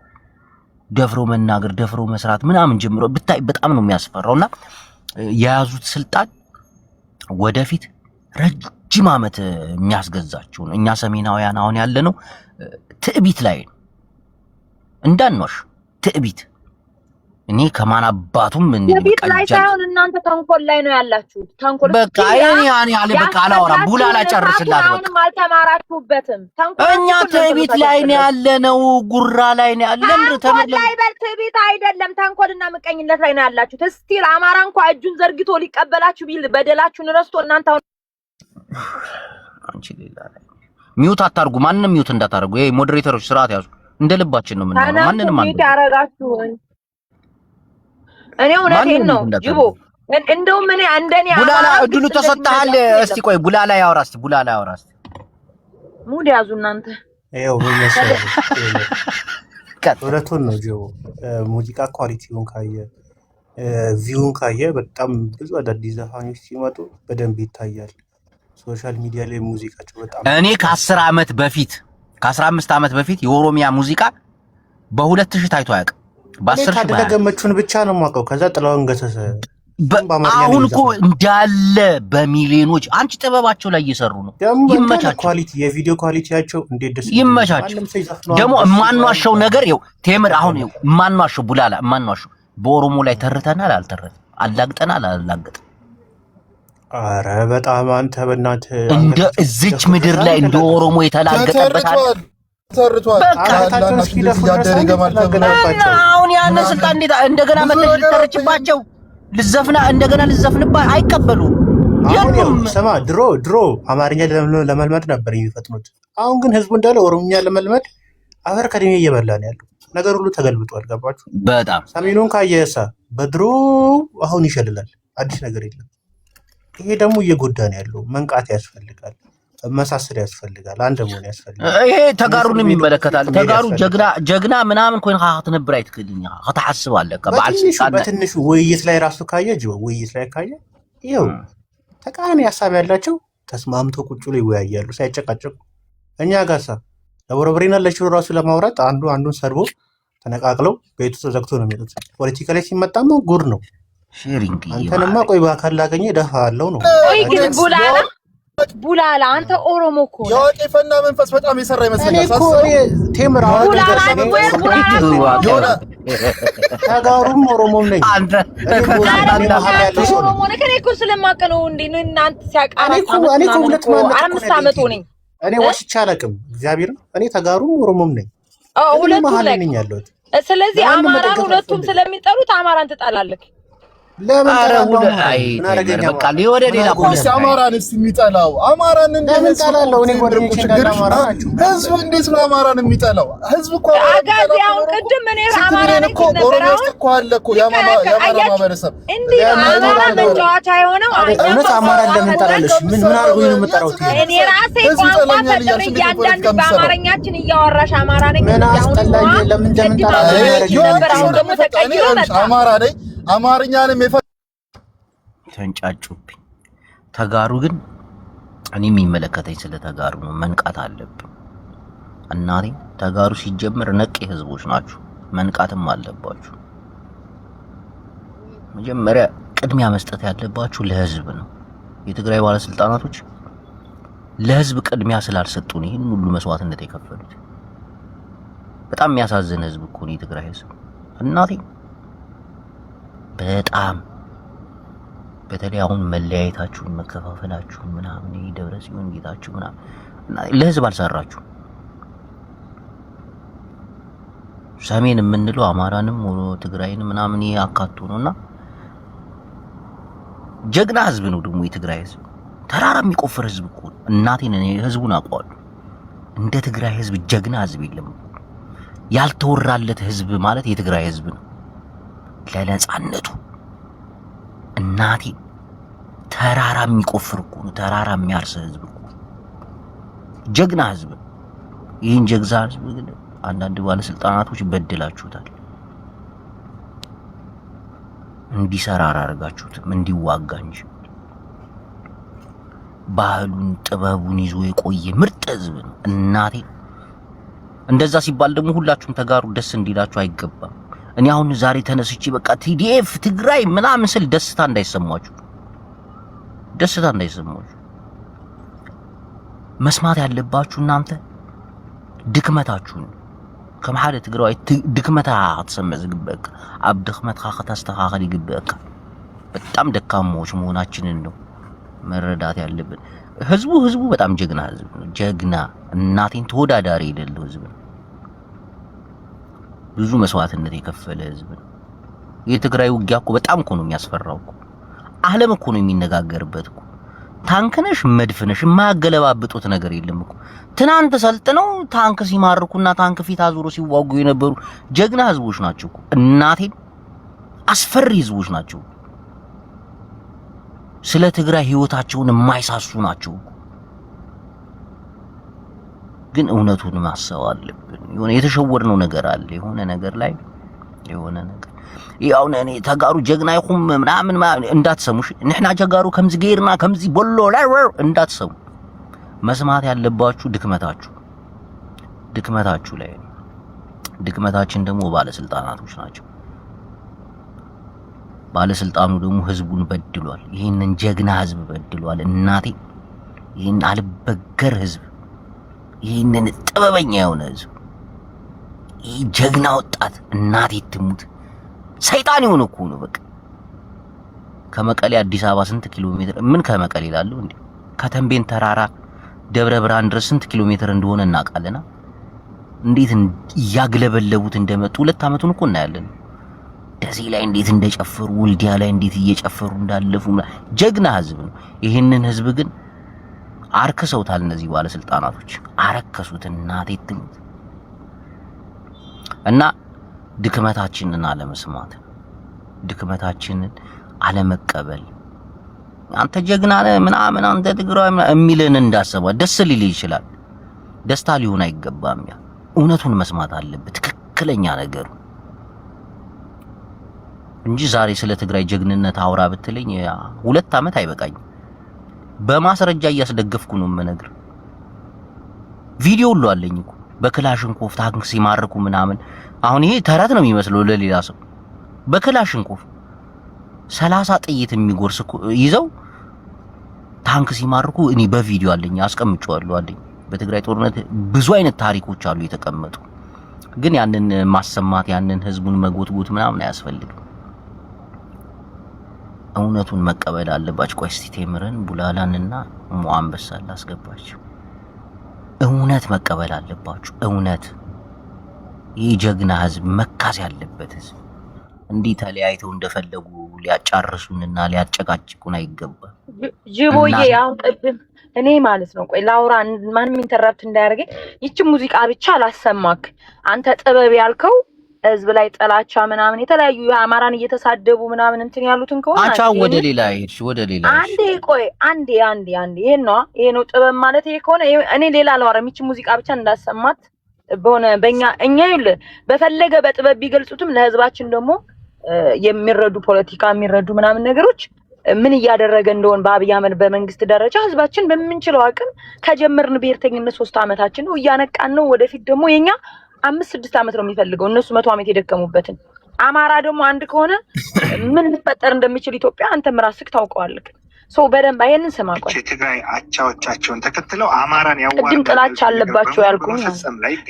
ደፍረው መናገር ደፍረው መስራት ምናምን ጀምረው ብታይ በጣም ነው የሚያስፈራውና የያዙት ስልጣን ወደፊት ረጅም ዓመት የሚያስገዛቸው ነው። እኛ ሰሜናውያን አሁን ያለነው ትዕቢት ላይ ነው እንዳንዋሽ። ትዕቢት እኔ ከማን አባቱም ምን የፊት ላይ ሳይሆን እናንተ ተንኮል ላይ ነው ያላችሁት። ተንኮል በቃ እኔ አለ በቃ አላወራም። ቡላላ ጨርስላት በቃ አሁንም አልተማራችሁበትም። ተንኮል እኛ ትዕቢት ላይ ነው ያለነው፣ ጉራ ላይ ነው ያለነው። ተንኮል ላይ በል ትዕቢት አይደለም፣ ተንኮልና ምቀኝነት ላይ ነው ያላችሁት። እስቲል አማራ እንኳን እጁን ዘርግቶ ሊቀበላችሁ ቢል በደላችሁን ረስቶ እናንተ አንቺ ሌላ ሚውት አታርጉ። ማንንም ሚውት እንዳታርጉ። ይሄ ሞዴሬተሮች ስርዓት ያዙ። እንደልባችን ነው የምናወራው። ማንንም ሚውት ያረጋችሁን እኔ እውነቴን ነው ጅቦ። እንደውም እኔ እንደኔ ቡላላ እድሉ ተሰጣሃል። እስቲ ቆይ ቡላላ ያወራ እስቲ ቡላላ ያወራ እስቲ። ሙድ ያዙ እናንተ። ይኸው ምን መሰለህ ወረቶን ነው ጅቦ። ሙዚቃ ኳሊቲውን ካየ ቪውን ካየ በጣም ብዙ አዳዲስ ዘፋኞች ሲመጡ በደንብ ይታያል። ሶሻል ሚዲያ ላይ ሙዚቃቸው በጣም እኔ ከ10 ዓመት በፊት ከ15 ዓመት በፊት የኦሮሚያ ሙዚቃ በ2000 ታይቶ አያውቅም። በ10 ሺህ ተደገመቹን ብቻ ነው የማውቀው። ከዛ ጥላውን ገሰሰ አሁን እኮ እንዳለ በሚሊዮኖች አንቺ ጥበባቸው ላይ እየሰሩ ነው። ይመቻቸው። ኳሊቲ የቪዲዮ ኳሊቲያቸው እንዴት ደስ ይመቻቸው። ደግሞ የማንዋሸው ነገር ይኸው ቴምር አሁን ይኸው የማንዋሸው ቡላላ የማንዋሸው በኦሮሞ ላይ ተርተናል አልተረተም፣ አላግጠናል አላላግጠም። አረ በጣም አንተ በእናትህ እንደ እዚች ምድር ላይ እንደ ኦሮሞ የተላገጠበታል ተርቷል። አሁን ያን ስልጣን እንዴት እንደገና መተሽ ልተርችባቸው ልዘፍና እንደገና ልዘፍንባ አይቀበሉም። ያንም ሰማ ድሮ አማርኛ ለመልመድ ነበር የሚፈጥኑት። አሁን ግን ህዝቡ እንዳለ ኦሮሞኛ ለመልመድ አፈር ከድሜ እየበላ ነው ያለው። ነገር ሁሉ ተገልብጧል። ገባችሁ? በጣም ሰሜኑን ካየሳ በድሮ አሁን ይሸልላል። አዲስ ነገር የለም። ይሄ ደግሞ እየጎዳ ነው ያለው። መንቃት ያስፈልጋል። መሳሰል ያስፈልጋል። አንድ መሆን ያስፈልጋል። ይሄ ተጋሩንም ይመለከታል። ተጋሩ ጀግና ምናምን ኮይን ከተነብር አይትክልኛ ከተሐስባለ ከበዓል ስልጣን በትንሹ ውይይት ላይ ራሱ ካየ ውይይት ላይ ካየ ይኸው ተቃራኒ ሐሳብ ያላቸው ተስማምተው ቁጭ ላይ ይወያያሉ ሳይጨቃጨቁ። እኛ ጋርሳ ለወረብሬና ለሽሮ ራሱ ለማውራት አንዱን ሰርቦ ተነቃቅለው ቤቱ ተዘግቶ ነው የሚሉት። ፖለቲካ ላይ ሲመጣማ ጉር ነው። ሼሪንግ አንተንማ ቆይ በአካል ላገኘ ደፋለው ነው። ቆይ ግን ቡላላ አንተ ኦሮሞ እኮ የዋቄፈና መንፈስ በጣም የሰራ ይመስለኛል። ቴምራ ተጋሩም ኦሮሞም ነኝ። አንተ ኦሮሞ ነህ። ከኔ እኮ ስለማውቅ ነው እንዴ ነው እናንተ ሲያቃራችሁ። እኔ እኮ 5 ዓመት ሆነኝ። እኔ ዋሽቼ አላውቅም። እግዚአብሔር እኔ ተጋሩም ኦሮሞም ነኝ። ሁለቱም ነኝ ያለሁት። ስለዚህ አማራን ሁለቱም ስለሚጠሩት አማራን ትጣላለህ። ለምን በቃ ወደ ሌላ ፖሊስ አማራን የሚጠላው አማራን እንደምን ጠላለው? እኔ ጓደኞቼ ጋር አማራ ናቸው። ህዝቡ እንዴት ነው አማራን የሚጠላው? ህዝቡ እኮ አጋዚያውን ቅድም እኔ አማራን እኮ ኦሮሚያ ውስጥ እኮ አለ እኮ የአማራ ማህበረሰብ እንዴ አማራ መጫወቻ የሆነው እውነት አማራን ለምን ጠላለሽ? ምን አድርጎኝ ነው የምጠራው? እኔ ራሴ ቋንቋ ተጠር እያንዳንዱ በአማርኛችን እያወራሽ አማራ ነኝ ምን አስጠላኝ? ለምን እንደምንጠራው ነበር። አሁን ደግሞ ተቀይሮ መጣ አማራ ነኝ አማርኛንም ተንጫጩብኝ። ተጋሩ ግን እኔ የሚመለከተኝ ስለ ተጋሩ ነው። መንቃት አለብን። እናቴ ተጋሩ ሲጀምር ነቄ ህዝቦች ናችሁ፣ መንቃትም አለባችሁ። መጀመሪያ ቅድሚያ መስጠት ያለባችሁ ለህዝብ ነው። የትግራይ ባለስልጣናቶች ለህዝብ ቅድሚያ ስላልሰጡ ነው ይሄን ሁሉ መስዋዕትነት የከፈሉት። በጣም የሚያሳዝን ህዝብ እኮ ነው የትግራይ ህዝብ እናቴ። በጣም በተለይ አሁን መለያየታችሁን መከፋፈላችሁን ምናምን ደብረ ጽዮን ጌታችሁ ምናምን ለህዝብ አልሰራችሁ። ሰሜን የምንለው አማራንም ትግራይንም ምናምን ያካቱ ነውና ጀግና ህዝብ ነው ደግሞ የትግራይ ህዝብ። ተራራ የሚቆፍር ህዝብ እኮ እናቴን እኔ ህዝቡን አውቀዋለሁ። እንደ ትግራይ ህዝብ ጀግና ህዝብ የለም። ያልተወራለት ህዝብ ማለት የትግራይ ህዝብ ነው። ለነጻነቱ እናቴ ተራራ የሚቆፍር እኮ ነው። ተራራ የሚያርስ ህዝብ እኮ ጀግና ህዝብ። ይህን ጀግና ህዝብ ግን አንዳንድ ባለስልጣናቶች በድላችሁታል። እንዲሰራ አደረጋችሁትም እንዲዋጋ እንጂ ባህሉን ጥበቡን ይዞ የቆየ ምርጥ ህዝብ ነው እናቴ። እንደዛ ሲባል ደግሞ ሁላችሁም ተጋሩ ደስ እንዲላችሁ አይገባም። እኔ አሁን ዛሬ ተነስቼ በቃ ቲዲኤፍ ትግራይ ምናምን ስል ደስታ እንዳይሰማችሁ መስማት ያለባችሁ እናንተ ድክመታችሁን። كم حالة تقرأي دكمتها تسمع زقبك عبد دكمتها خطاستخاخل يقبك በጣም ደካሞች መሆናችንን ነው መረዳት ያለብን ህዝቡ በጣም ጀግና እናቴን ተወዳዳሪ አይደለም ህዝብ ብዙ መስዋዕትነት የከፈለ ህዝብ የትግራይ ውጊያ እኮ በጣም እኮ ነው የሚያስፈራው እኮ ዓለም እኮ ነው የሚነጋገርበት እኮ ታንክነሽ መድፍነሽ ማገለባብጡት ነገር የለም እኮ ትናንት ሰልጥነው ታንክ ሲማርኩና ታንክ ፊት አዙሮ ሲዋጉ የነበሩ ጀግና ህዝቦች ናቸው እኮ እናቴን አስፈሪ ህዝቦች ናቸው ስለ ትግራይ ህይወታቸውን የማይሳሱ ናቸው ግን እውነቱን ማሰብ አለብን የሆነ የተሸወርነው ነገር አለ የሆነ ነገር ላይ የሆነ ነገር ያው እኔ ተጋሩ ጀግና ይሁን ምናምን እንዳትሰሙሽ ንሕና ጀጋሩ ከምዚ ገይርና ከምዚ ቦሎ እንዳትሰሙ መስማት ያለባችሁ ድክመታችሁ ላይ ድክመታችን ደግሞ ባለስልጣናቶች ናቸው ባለስልጣኑ ደግሞ ህዝቡን በድሏል ይሄንን ጀግና ህዝብ በድሏል እናቴ ይሄን አልበገር ህዝብ ይሄንን ጥበበኛ የሆነ ህዝብ ይሄ ጀግና ወጣት እናቴ ትሙት ሰይጣን ይሁን እኮ ነው በቃ ከመቀሌ አዲስ አበባ ስንት ኪሎ ሜትር ምን ከመቀሌ ይላሉ እንዴ ከተንቤን ተራራ ደብረ ብርሃን ድረስ ስንት ኪሎ ሜትር እንደሆነ እናቃለና እንዴት ያግለበለቡት እንደመጡ 2 አመቱን እኮ እናያለን ደሴ ላይ እንዴት እንደጨፈሩ ወልዲያ ላይ እንዴት እየጨፈሩ እንዳለፉ ጀግና ህዝብ ነው ይሄንን ህዝብ ግን አርከሰውታል እነዚህ ባለስልጣናቶች አረከሱት እናቴ ትሙት እና ድክመታችንን አለመስማት ድክመታችንን አለመቀበል አንተ ጀግና ነህ ምናምን አንተ ትግራይ የሚልን እንዳሰባ ደስ ሊል ይችላል ደስታ ሊሆን አይገባም ያ እውነቱን መስማት አለበት ትክክለኛ ነገር እንጂ ዛሬ ስለ ትግራይ ጀግንነት አውራ ብትለኝ 2 አመት አይበቃኝ በማስረጃ እያስደገፍኩ ነው መነግር ቪዲዮ ሁሉ አለኝ እኮ በክላሽንኮፍ ታንክ ሲማርኩ ምናምን አሁን ይሄ ተረት ነው የሚመስለው ለሌላ ሰው በክላሽንኮፍ 30 ጥይት የሚጎርስ ይዘው ታንክ ሲማርኩ እኔ በቪዲዮ አለኝ አስቀምጬዋለሁ አለኝ በትግራይ ጦርነት ብዙ አይነት ታሪኮች አሉ የተቀመጡ ግን ያንን ማሰማት ያንን ህዝቡን መጎትጎት ምናምን አያስፈልግም እውነቱን መቀበል አለባችሁ ቆይ እስቲ ቴምረን ቡላላንና ሙአንበሳል አስገባችሁ እውነት መቀበል አለባችሁ እውነት የጀግና ህዝብ መካስ ያለበት ህዝብ እንዲህ ተለያይተው እንደፈለጉ ሊያጫርሱንና ሊያጨቃጭቁን አይገባም ጅቦዬ አሁን ቀደም እኔ ማለት ነው ቆይ ላውራ ማንም ኢንተራፕት እንዳያርገኝ ይቺ ሙዚቃ ብቻ አላሰማክ አንተ ጥበብ ያልከው ህዝብ ላይ ጥላቻ ምናምን የተለያዩ አማራን እየተሳደቡ ምናምን እንትን ያሉትን ከሆነ አቻ ወደ ሌላ ይሄድ ወደ ሌላ አንዴ ቆይ አንዴ ይሄ ነው ጥበብ ማለት ይሄ ከሆነ እኔ ሌላ አላወራም ይቺ ሙዚቃ ብቻ እንዳሰማት በሆነ በእኛ ይል በፈለገ በጥበብ ቢገልጹትም ለህዝባችን ደግሞ የሚረዱ ፖለቲካ የሚረዱ ምናምን ነገሮች ምን እያደረገ እንደሆነ በአብይ አህመድ በመንግስት ደረጃ ህዝባችን በምንችለው አቅም ከጀመርን ብሔርተኝነት 3 አመታችን ነው እያነቃን ነው ወደፊት ደግሞ የኛ 5-6 አመት ነው የሚፈልገው እነሱ 100 አመት የደከሙበትን አማራ ደግሞ አንድ ከሆነ ምን ሊፈጠር እንደሚችል ኢትዮጵያ አንተም ራስህ ታውቀዋለህ ሶ በደንብ አይሄንን ሰማ ቆይ የትግራይ አቻዎቻቸውን ተከትለው አማራን ያዋርዳሉ ቅድም ጥላቻ አለባቸው ያልኩኝ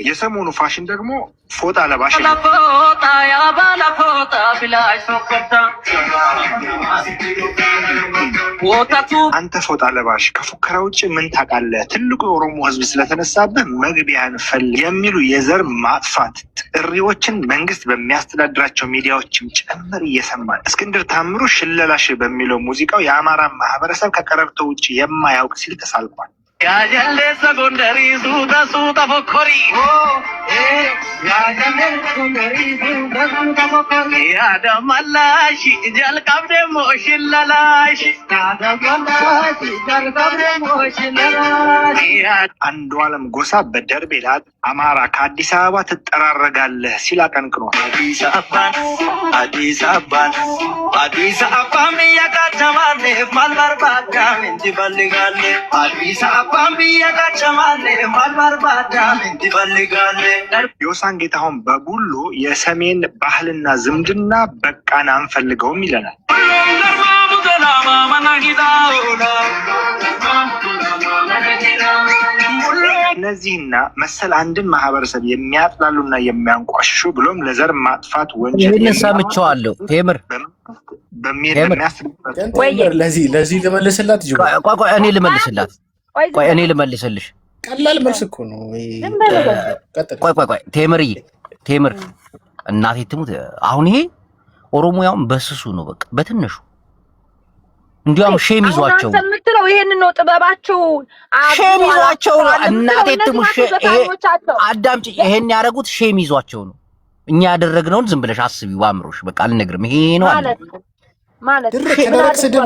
የሰሞኑ ፋሽን ደግሞ ፎጣ ለባሽ ፎጣ ያባላ ፎጣ ብላሽ ፎጣ ወጣቱ አንተ ፎጣ ለባሽ ከፉከራ ውጭ ምን ታውቃለህ ትልቁ የኦሮሞ ህዝብ ስለተነሳበህ መግቢያን ፈልግ የሚሉ የዘር ማጥፋት ጥሪዎችን መንግስት በሚያስተዳድራቸው ሚዲያዎችም ጭምር እየሰማን እስክንድር ታምሩ ሽለላሽ በሚለው ሙዚቃው የአማራ ማህበረሰብ ከቀረርቶ ውጭ የማያውቅ ሲል ተሳልቋል ያጀለ ሰጎንደሪ ሱታ ፎኮሪ ያጀለ ሰጎንደሪ ሱታ ፎኮሪ ያደማላሽ ጀልቃብ ደሞ ሽለላሽ ያደማላሽ ጀልቃብ ደሞ ሽለላሽ አንዱ ዓለም ጎሳ በደርቤ ላይ አማራ ከአዲስ አበባ ትጠራረጋለህ ሲል አቀንቅኗል አዲስ አበባ ያቃተማለ ማልባርባዳ እንጂ ፈልጋለ አዲስ ዮሳን ጌታሁን በቡሎ የሰሜን ባህልና ዝምድና በቃን አንፈልገውም ይለናል እነዚህና መሰል አንድን ማህበረሰብ የሚያጥላሉና የሚያንቋሽሹ ብሎም ለዘር ማጥፋት ወንጀል ሰምቼዋለሁ። ቴምር ለዚህ ልመልስላት እኔ ልመልስልሽ። ቀላል መልስ እኮ ነው። ቴምር እናቴ ትሙት። አሁን ይሄ ኦሮሞያውን በስሱ ነው በቃ በትንሹ እንዲያውም ሼም ይዟቸው አንተ የምትለው ይሄንን ነው ጥበባቸው። ሼም ይዟቸው ነው እናቴ ትሙት። አዳምጪ፣ ይሄን ያደረጉት ሼም ይዟቸው ነው። እኛ ያደረግነውን ዝም ብለሽ አስቢው አእምሮሽ። በቃ አልነግርም። ይሄ ነው ማለት ደረቅ ስድብ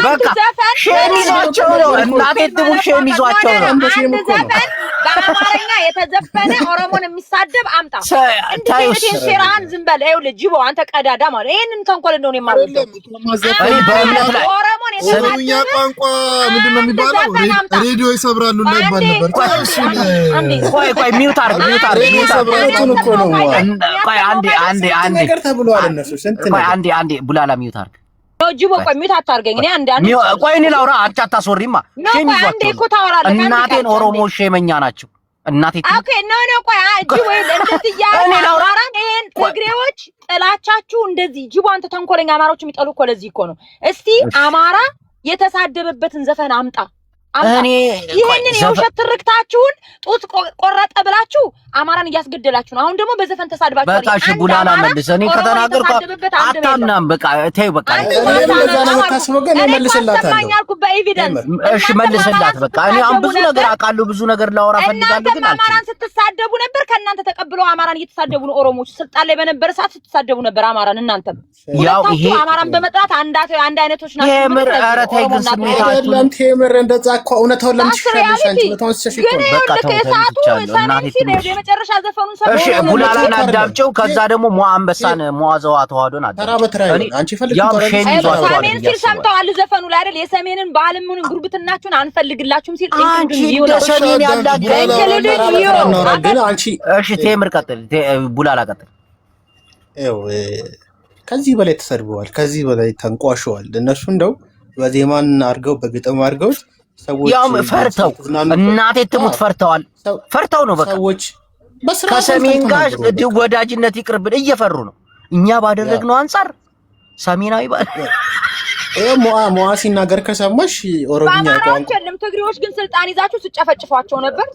በቃ ሼም ይዟቸው ነው እናቴ ትሙት። ሼም ይዟቸው ነው። በአማርኛ የተዘፈነ ኦሮሞን የሚሳደብ አምጣ። ሴራን ዝም በል። ይኸውልህ ጅቦ አንተ ቀዳዳ ማለት ይሄንን ተንኮል እንደሆነ የማልወደው እኔ በእምነት ላይ ኦሮሞን ሰውኛ ቋንቋ ምንድን ነው የሚባለው? ሬዲዮ ይሰብራሉ እና ይባል ነበር። ቆይ ሚውት አድርግ። ሰብራቱን እኮ ነው። ቆይ አንዴ ነገር ተብሏል። እነሱ ስንት ነው። አንዴ ቡላላ ሚውት አድርግ። ጅቦ ቆይ ሚውት አታርገኝ። እኔ አንዴ ቆይ እኔ ላውራ። አንቺ አታስወሪማ። ሼም ይዟቸው እናቴን ኦሮሞ ሼመኛ ናቸው። እናቴ ኦኬ ኖ ቆይ ጅቦ እንደዚህ ያለ አማራን ይሄን ትግሬዎች ጥላቻችሁ እንደዚህ ጅቦ አንተ ተንኮለኛ አማራዎች የሚጠሉ እኮ ለዚህ እኮ ነው። እስቲ አማራ የተሳደበበትን ዘፈን አምጣ። እኔ ይሄንን የውሸት ትርክታችሁን ጡት ቆረጠ ብላችሁ አማራን እያስገደላችሁ ነው። አሁን ደግሞ በዘፈን ተሳድባችሁ በቃ እሺ ቡላላ መልስ። እኔ ከተናገርኩ አታምናም። በቃ ተይ በቃ እሺ መልስላት። በቃ እኔ አሁን ብዙ ነገር አውቃለሁ፣ ብዙ ነገር ላወራ ፈልጋለሁ። ግን አማራን ስትሳደቡ ነበር። ከእናንተ ተቀብለው አማራን እየተሳደቡ ነው። ኦሮሞዎች ስልጣን ላይ በነበረ ሰዓት ስትሳደቡ ነበር አማራን። እናንተም ያው ይሄ አማራን በመጥራት አንድ አይነቶች ናቸው። ቴምር ኧረ ተይ ግን ስሜታችሁ ቴምር እንደዛ እኮ እውነታውን ለምትሸልሽ አንቺ ለተወሰሽ እኮ በቃ የመጨረሻ ዘፈኑን ሰው እሺ ቡላላን አዳምጪው። ከዛ ደግሞ አንበሳን ሟዘዋ ተዋዶን አዳምጪው። ተራ በተራ አንቺ ፈልጊ ሰሜን ሲል ሰምተዋል ዘፈኑ ላይ አይደል? የሰሜንን ባህልም ሆነ ጉርብትናችሁን አንፈልግላችሁም ሲል አንቺ ሰሜን ያላገኝ አንቺ እሺ ቴምር ቀጥል፣ ቡላላ ቀጥል። ከዚህ በላይ ተሰድበዋል፣ ከዚህ በላይ ተንቋሸዋል። እነሱ እንደው በዜማን አድርገው በግጥም አድርገው ሰዎች ያው ፈርተው እናቴ ትሙት ፈርተው ነው። በቃ ሰዎች ከሰሜን ጋር ወዳጅነት ይቅርብን እየፈሩ ነው። እኛ ባደረግነው አንፃር ሰሜናዊ ሞአ ሲናገር ከሰማሽ ኦሮምኛ ቋንቋ አይደለም። ትግሬዎች ግን ስልጣን ይዛችሁ ስጨፈጭፏቸው ነበር።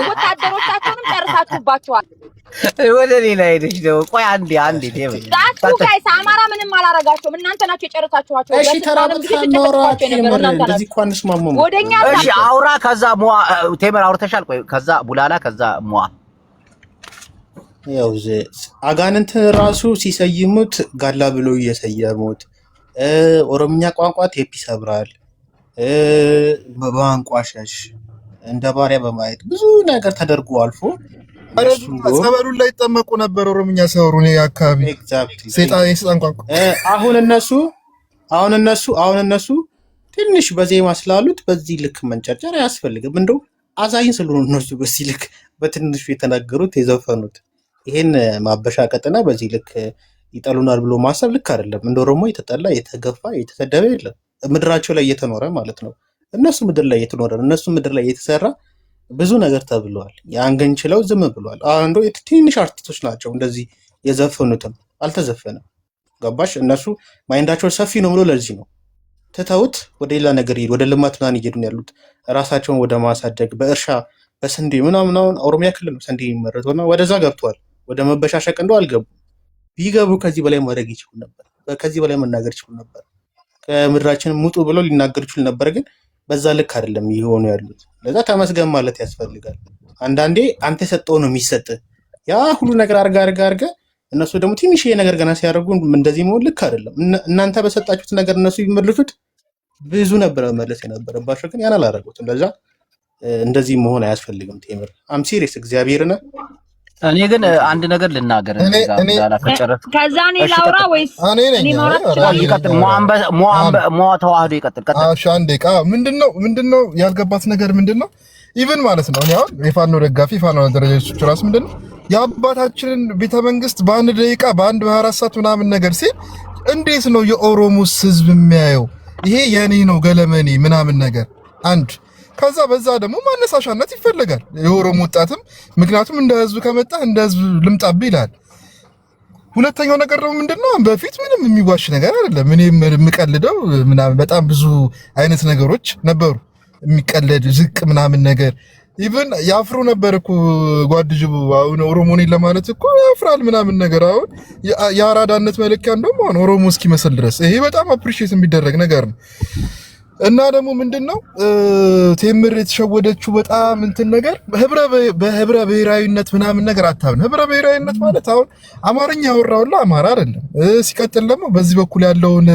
ወታደሮቻቸውንም ጨርሳችሁባቸዋል። ወደ ሌላ ሄደሽ ደግሞ ቆይ አንዴ ቴምር ዳቱ ጋይስ አማራ ምንም አላረጋቸውም። እናንተ ናችሁ የጨረሳችኋቸው። እሺ ተራብት እንደዚህ እንኳን ስማሙ ወደኛ እሺ አውራ። ከዛ ሞአ ቴምር አውርተሻል። ቆይ ከዛ ቡላላ ከዛ ሞአ ያው አጋንንት ራሱ ሲሰይሙት ጋላ ብሎ እየሰየሙት ኦሮምኛ ቋንቋ ቴፕ ይሰብራል በማንቋሸሽ እንደ ባሪያ በማየት ብዙ ነገር ተደርጎ አልፎ ጸበሉን ላይ ይጠመቁ ነበር። ኦሮምኛ ሲያወሩ ነው አካባቢ ሰይጣን ቋንቋ። አሁን እነሱ ትንሽ በዜማ ስላሉት በዚህ ልክ መንጨርጨር አያስፈልግም። እንደው አዛኝ ስለሆኑ እነሱ በዚህ ልክ በትንሹ የተናገሩት የዘፈኑት ይሄን ማበሻቀጥና በዚህ ልክ ይጠሉናል ብሎ ማሰብ ልክ አይደለም። እንደ ኦሮሞ የተጠላ የተገፋ የተሰደበ የለም ምድራቸው ላይ እየተኖረ ማለት ነው። እነሱ ምድር ላይ እየተኖረ እነሱ ምድር ላይ እየተሰራ ብዙ ነገር ተብለዋል። ያን ግን ችለው ዝም ብለዋል። አንዱ ትንሽ አርቲስቶች ናቸው እንደዚህ የዘፈኑትም አልተዘፈነም። ገባሽ? እነሱ ማይንዳቸው ሰፊ ነው ብሎ ለዚህ ነው ትተውት ወደ ሌላ ነገር ይሄዱ፣ ወደ ልማት ምናምን እየሄዱ ያሉት ራሳቸውን ወደ ማሳደግ በእርሻ በስንዴ ምናምን። ኦሮሚያ ክልል ነው ስንዴ የሚመረተውና ወደዛ ገብተዋል። ወደ መበሻሸቅ እንደው አልገቡ። ቢገቡ ከዚህ በላይ ማድረግ ይችሉ ነበር። ከዚህ በላይ መናገር ይችሉ ነበር። ከምድራችን ሙጡ ብለው ሊናገር ይችሉ ነበር። ግን በዛ ልክ አይደለም ይሆኑ ያሉት። ለዛ ተመስገን ማለት ያስፈልጋል። አንዳንዴ አንተ የሰጠው ነው የሚሰጥ። ያ ሁሉ ነገር አርጋ እነሱ ደግሞ ትንሽ ነገር ገና ሲያደርጉ እንደዚህ መሆን ልክ አይደለም። እናንተ በሰጣችሁት ነገር እነሱ ቢመልሱት ብዙ ነበር መመለስ የነበረባቸው። ግን ያን አላደረጉትም። ለዛ እንደዚህ መሆን አያስፈልግም። ቴምር አም ሲሪየስ እግዚአብሔርና እኔ ግን አንድ ነገር ልናገር ከዛ እኔ ላውራ ወይስ እኔ ይቀጥል? ሞአ ተዋህዶ ይቀጥል። እሺ አንዴ ምንድነው ያልገባት ነገር ምንድነው? ኢቭን ማለት ነው እኔ አሁን የፋኖ ደጋፊ ፋኖ ደረጃዎች ራስ ምንድነው የአባታችንን ቤተመንግስት በአንድ ደቂቃ በአንድ 24 ሰዓት ምናምን ነገር ሲል እንዴት ነው የኦሮሞስ ህዝብ የሚያየው? ይሄ የኔ ነው ገለመኔ ምናምን ነገር አንድ ከዛ በዛ ደግሞ ማነሳሻነት ይፈልጋል የኦሮሞ ወጣትም ምክንያቱም እንደ ህዝብ ከመጣ እንደ ህዝብ ልምጣብ ይላል። ሁለተኛው ነገር ደግሞ ምንድነው በፊት ምንም የሚዋሽ ነገር አይደለም። እኔ የምቀልደው ምናምን በጣም ብዙ አይነት ነገሮች ነበሩ የሚቀለድ ዝቅ ምናምን ነገር ኢቭን ያፍሩ ነበር እኮ ጓድጅቡ አሁን ኦሮሞኔ ለማለት እኮ ያፍራል ምናምን ነገር አሁን የአራዳነት መለኪያ እንደውም አሁን ኦሮሞ እስኪመስል ድረስ ይሄ በጣም አፕሪሺየት የሚደረግ ነገር ነው። እና ደግሞ ምንድነው ቴምር የተሸወደችው በጣም እንትን ነገር በህብረ ብሔራዊነት ምናምን ነገር አታምን። ህብረ ብሔራዊነት ማለት አሁን አማርኛ ያወራውላ አማራ አይደለም። ሲቀጥል ደግሞ በዚህ በኩል ያለውን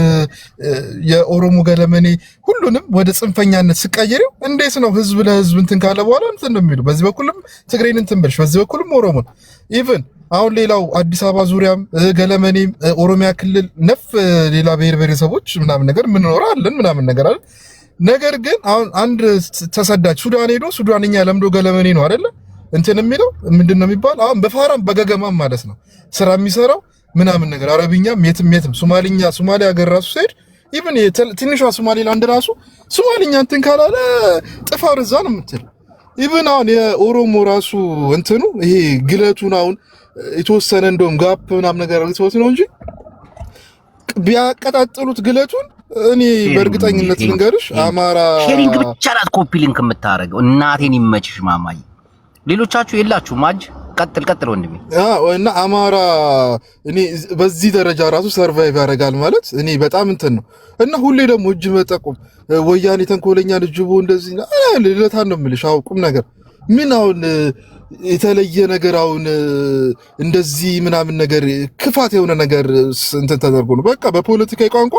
የኦሮሞ ገለመኔ ሁሉንም ወደ ጽንፈኛነት ሲቀየረው እንዴት ነው ህዝብ ለህዝብ እንትን ካለ በኋላ እንትን ነው የሚሉ በዚህ በኩልም ትግሬን እንትን ብለሽ በዚህ በኩልም ኦሮሞን ኢቭን አሁን ሌላው አዲስ አበባ ዙሪያም ገለመኔም ኦሮሚያ ክልል ነፍ ሌላ ብሔር ብሔረሰቦች ምናምን ነገር ምን ኖር አለን ምናምን ነገር አይደል። ነገር ግን አሁን አንድ ተሰዳጅ ሱዳን ሄዶ ሱዳንኛ ለምዶ ገለመኔ ነው አይደለ እንትን የሚለው ምንድነው የሚባል አሁን በፋራም በገገማም ማለት ነው ስራ የሚሰራው ምናምን ነገር አረብኛም የትም ሶማሊኛ ሶማሊያ ሀገር ራሱ ሲሄድ ኢቭን ትንሿ ሶማሊላንድ ራሱ ሶማሊኛ እንትን ካላለ ጥፋር እዛ ነው የምትል። ኢቭን አሁን የኦሮሞ ራሱ እንትኑ ይሄ ግለቱን አሁን የተወሰነ እንደውም ጋፕ ምናምን ነገር ልትወት ነው እንጂ ቢያቀጣጥሉት ግለቱን እኔ በእርግጠኝነት ልንገርሽ አማራ ሼሪንግ ብቻ ናት ኮፒ ሊንክ የምታረገው። እናቴን ይመችሽ ማማዬ፣ ሌሎቻችሁ የላችሁ ማጅ ቀጥል ወንድሜ። እና አማራ እኔ በዚህ ደረጃ ራሱ ሰርቫይቭ ያደርጋል ማለት እኔ በጣም እንትን ነው። እና ሁሌ ደግሞ እጅ መጠቆም ወያኔ ተንኮለኛ ልጅቦ እንደዚህ ለታን ነው የምልሽ። ቁም ነገር ምን አሁን የተለየ ነገር አሁን እንደዚህ ምናምን ነገር ክፋት የሆነ ነገር እንትን ተደርጎ ነው በቃ በፖለቲካዊ ቋንቋ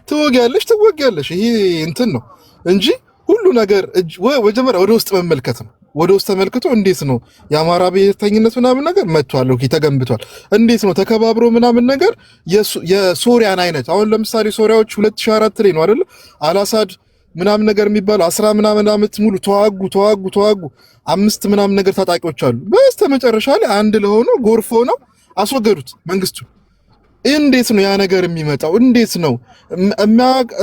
ትወጊያለሽ። ይሄ እንትን ነው እንጂ ሁሉ ነገር መጀመሪያ ወደ ውስጥ መመልከት ነው። ወደ ውስጥ ተመልክቶ እንዴት ነው የአማራ ብሔርተኝነት ምናምን ነገር መጥቷል፣ ኦኬ ተገንብቷል፣ እንዴት ነው ተከባብሮ ምናምን ነገር የሶሪያን አይነት አሁን ለምሳሌ ሶሪያዎች 2004 ላይ ነው አይደል አልአሳድ ምናምን ነገር የሚባል 10 ምናምን ዓመት ሙሉ ተዋጉ 5 ምናምን ነገር ታጣቂዎች አሉ። በስተመጨረሻ ላይ አንድ ለሆነ ጎርፎ ነው አስወገዱት መንግስቱ። እንዴት ነው ያ ነገር የሚመጣው? እንዴት ነው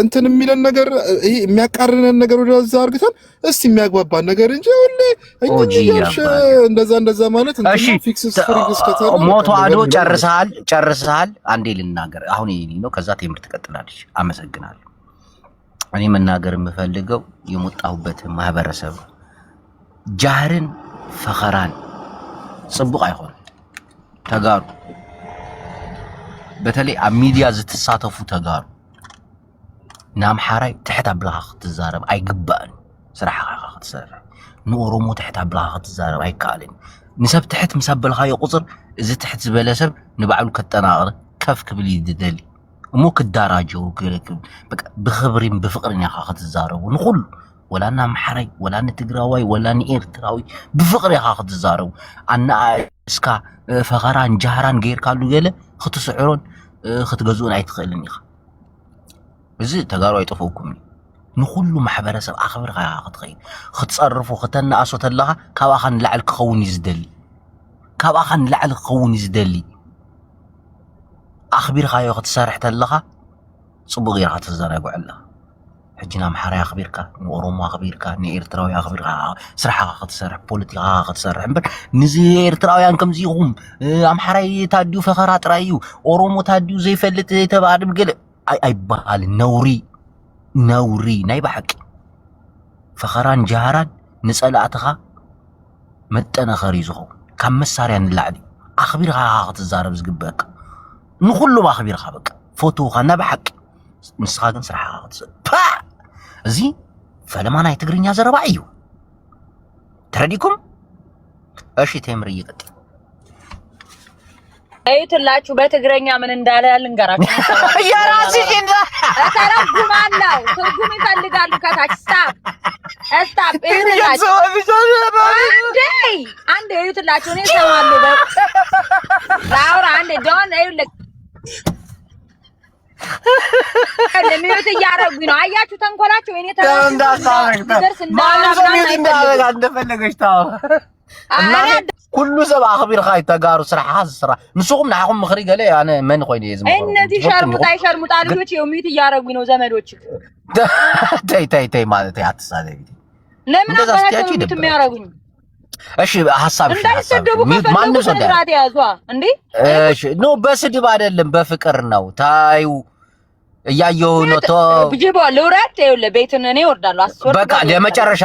እንትን የሚለን ነገር ይሄ የሚያቃርነን ነገር ወደዛ አርግተን እስቲ የሚያግባባን ነገር እንጂ ሁሌ እንደዛ ማለት እሺ ሞቶ አዶ ጨርሰሃል። አንዴ ልናገር አሁን ይሄ ነው። ከዛ ቴምር ትቀጥላለች። አመሰግናለሁ። እኔ መናገር የምፈልገው የሞጣሁበት ማህበረሰብ ጃህርን ፈኸራን ጽቡቅ አይሆን ተጋሩ በተለይ ሚዲያ ዝትሳተፉ ተጋሩ ናም ሓራይ ትሕት አብላኻ ክትዛረብ አይግባእን። ስራሕኻ ክትሰርሕ ንኦሮሞ ትሕት አብላኻ ክትዛረብ አይከኣልን። ንሰብ ትሕት ምስ አበልኻዮ ቁፅር እዚ ትሕት ዝበለ ሰብ ንባዕሉ ከጠናቕር ከፍ ክብል ይደሊ እሞ ክዳራጀው ብኽብሪን ብፍቅርን ኢኻ ክትዛረቡ ንኹሉ ወላ ናምሓራይ ወላ ንትግራዋይ ወላ ንኤርትራዊ ብፍቅሪ ኢኻ ክትዛረቡ ኣና እስካ ፈኸራን ጃህራን ገይርካሉ ገለ ክትስዕሮን ክትገዝኡን ኣይትኽእልን ኢኻ። እዚ ተጋሩ ኣይጠፍኡኩም ንኹሉ ማሕበረሰብ ኣኽቢርካ ኢኻ ክትኸይድ ክትፀርፎ ከተናእሶ ተለኻ ካብኣኻ ንላዕሊ ክኸውን እዩ ዝደሊ ኣኽቢርካዮ ክትሰርሕ ተለኻ ፅቡቅ ጌርካ ትዘናግዕ ኣለኻ። ሕጂ ናምሓራይ ኣኽቢርካ ንኦሮሞ ኣኽቢርካ ንኤርትራዊ ኣኽቢርካ ስራሕኻ ክትሰርሕ ፖለቲካኻ ክትሰርሕ እምበር ንዚ ኤርትራውያን ከምዚ ኢኹም ኣምሓራይ ታድዩ ፈኸራ ጥራይ እዩ ኦሮሞ ታድዩ ዘይፈልጥ ዘይተባዕድ ብገለ ኣይበሃልን። ነውሪ ናይ ባሕቂ ፈኸራን ጃህራን ንፀላእትኻ መጠናኸሪ ዝኸውን ካብ መሳርያ ንላዕሊ ኣኽቢርካ ክትዛረብ ዝግበአካ ንኹሉ ኣኽቢርካ በቃ ፎቶኻ ናብሓቂ ንስኻ ግን ስራሕኻ ክትሰርሕ እዚ ፈለማ ናይ ትግርኛ ዘረባ እዩ። ተረዲኩም? እሺ ቴምር ይቀጥል። አይትላችሁ በትግረኛ ምን እንዳለ ልንገራችሁ። የራስሽ እንደ ተረጉማለሁ ትርጉም ይፈልጋሉ ከታች ስታፕ አንዴ አይትላችሁ እኔ ሰማለሁ ላውራ አንዴ ዶን አይልክ ለሚዩት እያረጉኝ ነው። አያችሁ ተንኮላችሁ እኔ ተራው እንደፈለገች ታው ኩሉ ሰብ አኽቢርካ ይተጋሩ ስራሕ ስራ ንሱኩም ናይኹም ምኽሪ ገለ ያነ መን ኮይነ የዝም እነዚህ ሸርሙጣ ልጆች የሚት እያረጉኝ ነው ዘመዶች ተይ ማለት አትሳደቢ ለምን አባታችሁ የሚያረጉኝ እሺ ሐሳብሽ እንዳይሰደቡ ማንም ሰው እንዳይራት ያዟ እንዴ እሺ ኖ በስድብ አይደለም በፍቅር ነው ታዩ እያየሁ ነው ብጅቦ ልውረድ ይኸውልህ ቤትን እኔ እወርዳለሁ አስወርድ በቃ የመጨረሻ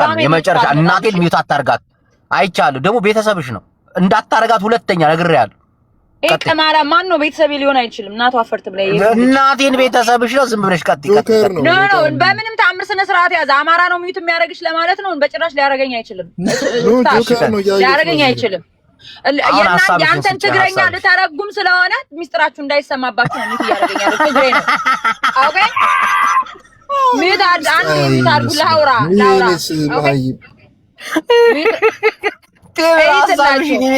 እናቴን ሚውት አታርጋት አይቻለሁ ደግሞ ቤተሰብሽ ነው እንዳታረጋት ሁለተኛ ነግሬያለሁ ቀማራ ማን ነው ቤተሰብ ሊሆን አይችልም እናቷ አፈርት ብለ እናቴን ቤተሰብሽ ነው ዝም ብለሽ ቀጥ ኖ በምንም ተአምር ስነ ስርዓት ያዝ አማራ ነው ሚውት የሚያረግሽ ለማለት ነው በጭራሽ ሊያረገኝ አይችልም ሊያረገኝ አይችልም ያንተን ትግረኛ ልተረጉም ስለሆነ ሚስጥራችሁ እንዳይሰማባችሁ ነው ሚት ያረገኛል ትግሬ ነው ኦኬ ሚት አድርጉ ላውራ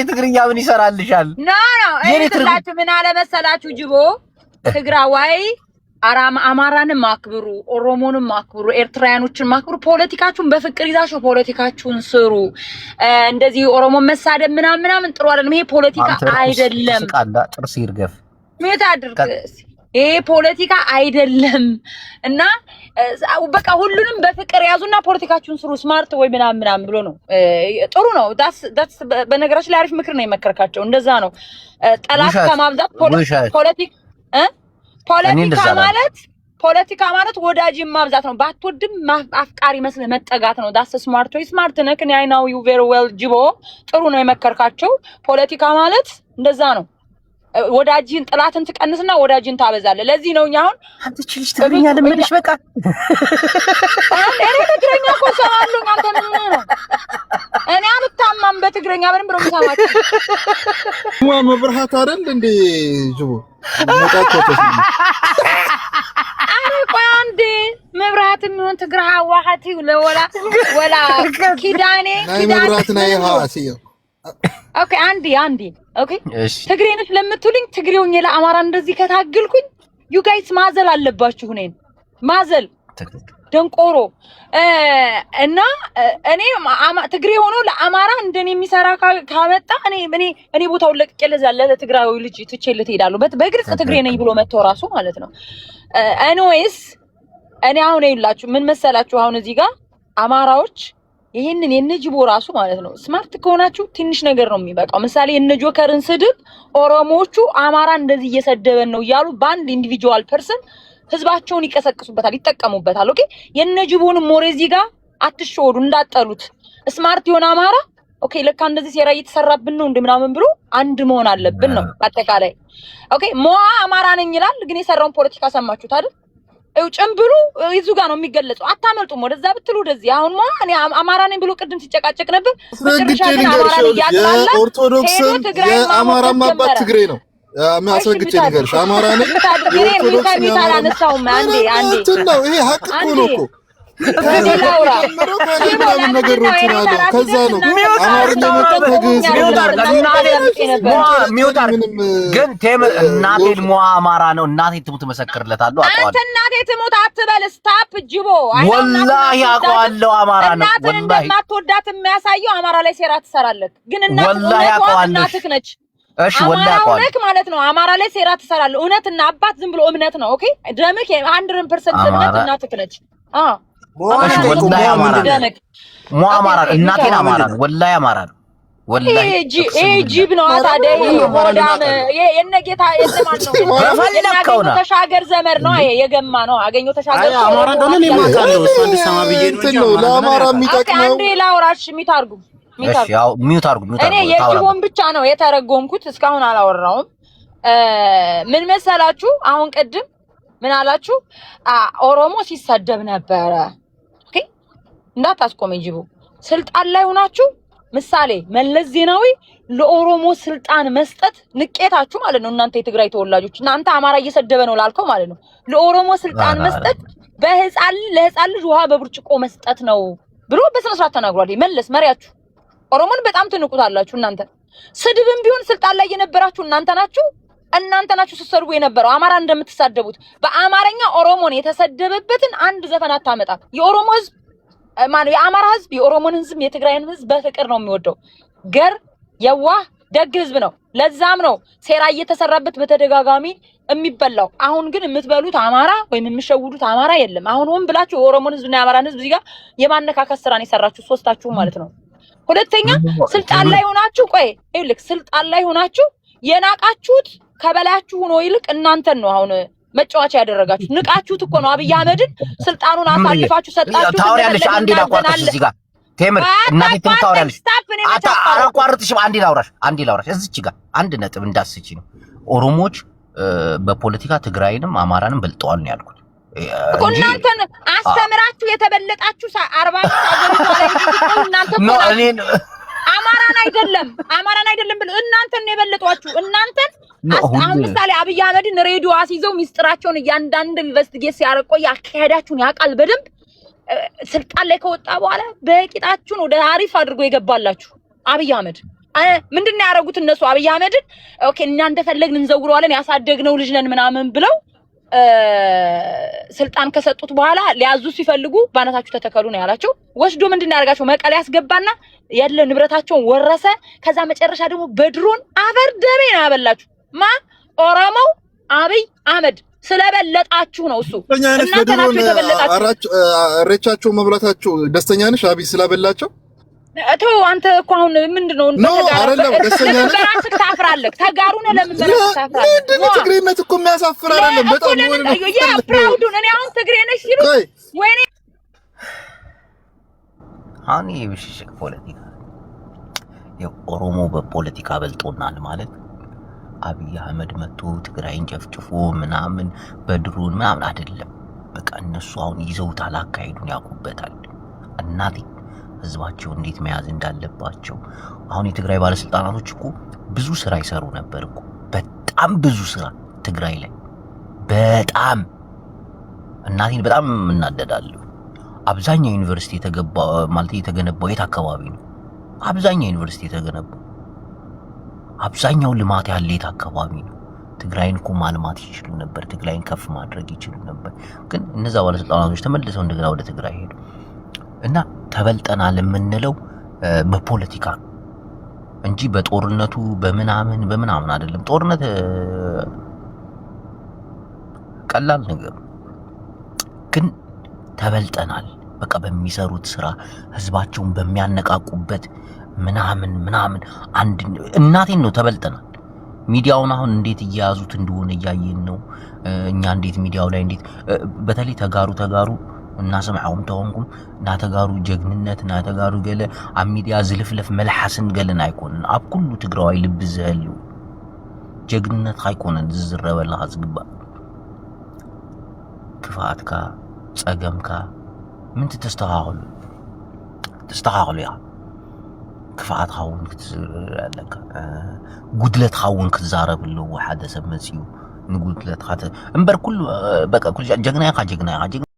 ትግርኛ ምን ይሰራልሻል ኖ ምን አለ መሰላችሁ ጅቦ ትግራዋይ አማራንም ማክብሩ ኦሮሞንም ማክብሩ ኤርትራያኖችን ማክብሩ ፖለቲካችሁን በፍቅር ይዛችሁ ፖለቲካችሁን ስሩ እንደዚህ ኦሮሞ መሳደብ ምናምን ጥሩ አይደለም ይሄ ፖለቲካ አይደለም ቃላ ጥርስ ይርገፍ ምን ታድርግ ይሄ ፖለቲካ አይደለም እና በቃ ሁሉንም በፍቅር ያዙና ፖለቲካችሁን ስሩ ስማርት ወይ ምናምን ብሎ ነው ጥሩ ነው ዳትስ በነገራችን ላይ አሪፍ ምክር ነው የመከረካቸው እንደዛ ነው ጠላት ከማብዛት ፖለቲካ ማለት ወዳጅን ማብዛት ነው ባትወድም አፍቃሪ መስለ መጠጋት ነው ዳስ ስማርት ነክ አይ ናው ዩ ቬሪ ዌል ጅቦ ጥሩ ነው የመከርካቸው ፖለቲካ ማለት እንደዛ ነው ወዳጅን ጥላትን ትቀንስና ወዳጅን ታበዛለህ ለዚህ ነው አሁን አንተ ችልሽ ትግርኛ ለምንሽ በቃ እኔ ትግርኛ እኮ ሰማለሁ አንተ ምን ነው እኔ አልታማም በትግርኛ ምንም ብሎ ሰማችሁ መብርሃት አይደል እንዴ ጅቦ መጣጣቶስ አረ ቋንዴ መብራትም ይሁን ትግራ ዋሃቲ ወላ ኪዳኔ መብራት ናይ ሃሲዮ ኦኬ አንዲ ኦኬ ትግሬነሽ ለምትሉኝ ትግሬውኝ ለአማራ እንደዚህ ከታገልኩኝ ዩ ጋይስ ማዘል አለባችሁ እኔን ማዘል ደንቆሮ እና እኔ ትግሬ ሆኖ ለአማራ እንደኔ የሚሰራ ካመጣ እኔ ቦታውን ለቅቄ ለትግራዊ ልጅ ትቼለት ሄዳለሁ በግልጽ ትግሬ ነኝ ብሎ መጥቶ ራሱ ማለት ነው ኤኒዌይስ እኔ አሁን ይላችሁ ምን መሰላችሁ አሁን እዚህ ጋር አማራዎች ይሄንን የነጅቦ ራሱ ማለት ነው ስማርት ከሆናችሁ ትንሽ ነገር ነው የሚበቃው ምሳሌ የነጆከርን ስድብ ኦሮሞዎቹ አማራ እንደዚህ እየሰደበን ነው ይያሉ ባንድ ኢንዲቪጁዋል ፐርሰን ህዝባቸውን ይቀሰቅሱበታል ይተቀሙበታል ኦኬ የነጅቦን ሞሬዚ ጋር አትሾዱ እንዳጠሉት ስማርት ይሆን አማራ ኦኬ ለካ እንደዚህ ሴራ እየተሰራብን ነው እንደምናምን ብሎ አንድ መሆን አለብን ነው አጠቃላይ ኦኬ ሞአ አማራ ነኝ ይላል ግን የሰራውን ፖለቲካ ሰማችሁት አይደል ጭምብሉ ይዙ ጋር ነው የሚገለጸው አታመልጡም ወደዛ ብትሉ ወደዚህ አሁን እኔ አማራ ነኝ ብሎ ቅድም ሲጨቃጨቅ ነበር ኦርቶዶክስ የአማራ ማባት ትግሬ ነው ማስረግጬ ነገርሽ አማራ ነኝ የኦርቶዶክስ አላነሳውም አንዴ ነው ይሄ ሀቅ እኮ ነው እኮ ከዛ ነው አማርኛ መጣ ግን ቴምር እናቴን ሞአ አማራ ነው እናቴ ትሙት መሰክርለታለሁ አቋል አንተ እናቴ ትሙት አትበል ስታፕ ጅቦ ወላሂ አቋለው አማራ ነው ወላሂ እንደማትወዳት የሚያሳየው አማራ ላይ ሴራ ትሰራለህ ግን እናትህ ነች እሺ ወላሂ አቋል ማለት ነው አማራ ላይ ሴራ ትሰራለህ እውነትና አባት ዝም ብሎ እምነት ነው ኦኬ ደምክ 100% እምነት እናትህ ነች እሺ ወላሂ አማራ ነው አማራ እናቴን አማራ ነው ወላሂ አማራ ነው ወላሂ ጂብ ነው ታዲያ ወዳም የነጌታ የዘማን ነው ተሻገር ዘመር ነው የገማ ነው አገኘው ተሻገር አማራ እንደሆነ እኔ ማውቃለሁ እሱ አዲስ አበባ ብዬ ነው ለአማራ የሚጠቅመው አንዴ ላውራሽ ሚታርጉ እኔ የጂቦን ብቻ ነው የተረጎምኩት እስካሁን አላወራውም ምን መሰላችሁ አሁን ቅድም ምን አላችሁ ኦሮሞ ሲሰደብ ነበረ ኦኬ እንዳታስቆመኝ ጂቦ ስልጣን ላይ ሆናችሁ ምሳሌ መለስ ዜናዊ ለኦሮሞ ስልጣን መስጠት ንቄታችሁ ማለት ነው እናንተ የትግራይ ተወላጆች እናንተ አማራ እየሰደበ ነው ላልከው ማለት ነው ለኦሮሞ ስልጣን መስጠት ለህፃን ልጅ ውሃ በብርጭቆ መስጠት ነው ብሎ በስነ ስርዓት ተናግሯል መለስ መሪያችሁ ኦሮሞን በጣም ትንቁታላችሁ እናንተ ስድብም ቢሆን ስልጣን ላይ የነበራችሁ እናንተ ናችሁ ስትሰድቡ የነበረው አማራ እንደምትሳደቡት በአማርኛ ኦሮሞን የተሰደበበትን አንድ ዘፈን አታመጣም የኦሮሞ ህዝብ የአማራ ህዝብ የኦሮሞን ህዝብ የትግራይን ህዝብ በፍቅር ነው የሚወደው ገር የዋህ ደግ ህዝብ ነው። ለዛም ነው ሴራ እየተሰራበት በተደጋጋሚ የሚበላው። አሁን ግን የምትበሉት አማራ ወይም የምትሸውዱት አማራ የለም። አሁን ወን ብላችሁ ኦሮሞን ህዝብና የአማራን ህዝብ እዚህ ጋር የማነካከስ ስራ ነው የሰራችሁ ሶስታችሁ ማለት ነው። ሁለተኛ ስልጣን ላይ ሆናችሁ ይልቅ ስልጣን ላይ ሆናችሁ የናቃችሁት ከበላያችሁ ሆኖ ይልቅ እናንተን ነው አሁን መጫወቻ ያደረጋችሁ። ንቃችሁት እኮ ነው አብይ አህመድን ስልጣኑን አሳልፋችሁ ሰጣችሁ። ታውሪያለሽ አንዴ ላቋርጥሽ እዚህ ጋር ቴምር እናቴ ታውሪያለሽ። አላቋርጥሽም። አንዴ ላውራሽ እዚች ጋር አንድ ነጥብ እንዳስቺ ነው። ኦሮሞዎች በፖለቲካ ትግራይንም አማራንም በልጠዋል ነው ያልኩት። እናንተን አስተምራችሁ የተበለጣችሁ 40 እናንተ አማራን አይደለም ብለው እናንተን ነው የበለጧችሁ። እናንተን አሁን ምሳሌ አብይ አህመድን ሬዲዮ አስይዘው ሚስጥራቸውን እያንዳንዱ ኢንቨስቲጌት ሲያረቆ ያካሄዳችሁን ያውቃል በደንብ። ስልጣን ላይ ከወጣ በኋላ በቂጣችሁን ወደ አሪፍ አድርጎ የገባላችሁ አብይ አህመድ ምንድነው ያደረጉት እነሱ? አብይ አህመድን ኦኬ እኛ እንደፈለግን እንዘውረዋለን ያሳደግነው ልጅ ነን ምናምን ብለው ስልጣን ከሰጡት በኋላ ሊያዙ ሲፈልጉ ባናታችሁ ተተከሉ ነው ያላቸው። ወስዶ ምንድነው ያደርጋቸው? መቀሌ ያስገባና ያለ ንብረታቸውን ወረሰ። ከዛ መጨረሻ ደግሞ በድሮን አፈር ደሜ ነው ያበላችሁ። ኦሮሞው አብይ አህመድ ስለበለጣችሁ ነው። እሱ እናንተ ናችሁ የተበለጣችሁ። እሬቻቸው መብላታቸው ደስተኛ ነሽ አብይ ስለበላቸው? አንተ እኮ አሁን ምንድነው በራስህ ታፍራለህ። ተጋሩን ለምን በራስህ ታፍራለህ? ትግሬነት እኮ የሚያሳፍር አይደለም። በጣም ነው ፕራውዱን እኔ አሁን ትግሬ ነሽ ሲሉ ወይኔ አሁን የብሽሽቅ ፖለቲካ የኦሮሞ በፖለቲካ በልጦናል ማለት አብይ አህመድ መጥቶ ትግራይን ጨፍጭፎ ምናምን በድሮን ምናምን አይደለም። በቃ እነሱ አሁን ይዘውታል፣ አካሄዱን ያውቁበታል። እናቴ ህዝባቸው እንዴት መያዝ እንዳለባቸው አሁን የትግራይ ባለስልጣናቶች እኮ ብዙ ስራ ይሰሩ ነበር እኮ በጣም ብዙ ስራ ትግራይ ላይ በጣም እናቴን በጣም እናደዳለሁ። አብዛኛው ዩኒቨርሲቲ የተገነባው የት አካባቢ ነው? አብዛኛው ዩኒቨርሲቲ የተገነባው አብዛኛው ልማት ያለ የት አካባቢ ነው? ትግራይን እኮ ማልማት ይችሉ ነበር። ትግራይን ከፍ ማድረግ ይችሉ ነበር። ግን እነዛ ባለስልጣናቶች ተመልሰው እንደገና ወደ ትግራይ ሄዱ እና ተበልጠናል የምንለው በፖለቲካ እንጂ በጦርነቱ በምናምን አይደለም። ጦርነት ቀላል ነገር ግን ተበልጠናል። በቃ በሚሰሩት ስራ ህዝባቸውን በሚያነቃቁበት ምናምን አንድ እናቴን ነው ተበልጠናል። ሚዲያውን አሁን እንዴት እያያዙት እንደሆነ እያየን ነው። እኛ እንዴት ሚዲያው ላይ እንዴት በተለይ ተጋሩ እና ሰማዓውም ተወንኩም እና ተጋሩ ጀግንነት እና ተጋሩ ገለ ኣብ ሚዲያ ዝልፍለፍ መልሐስን ገለን አይኮንን ኣብ ኩሉ ትግራዋይ ልብ ዝህሉ ጀግንነት አይኮንን ዝዝረበላ ዝግባ ክፋትካ ጸገምካ ምን ተስተኻኸሉ ያ ክፋት ኻውን ክትዝረለካ ጉድለት ኻውን ክትዛረብሉ ሓደ ሰብ መጽዩ ንጉድለት ኻተ እምበር ኩሉ በቃ ኩሉ ጀግናይኻ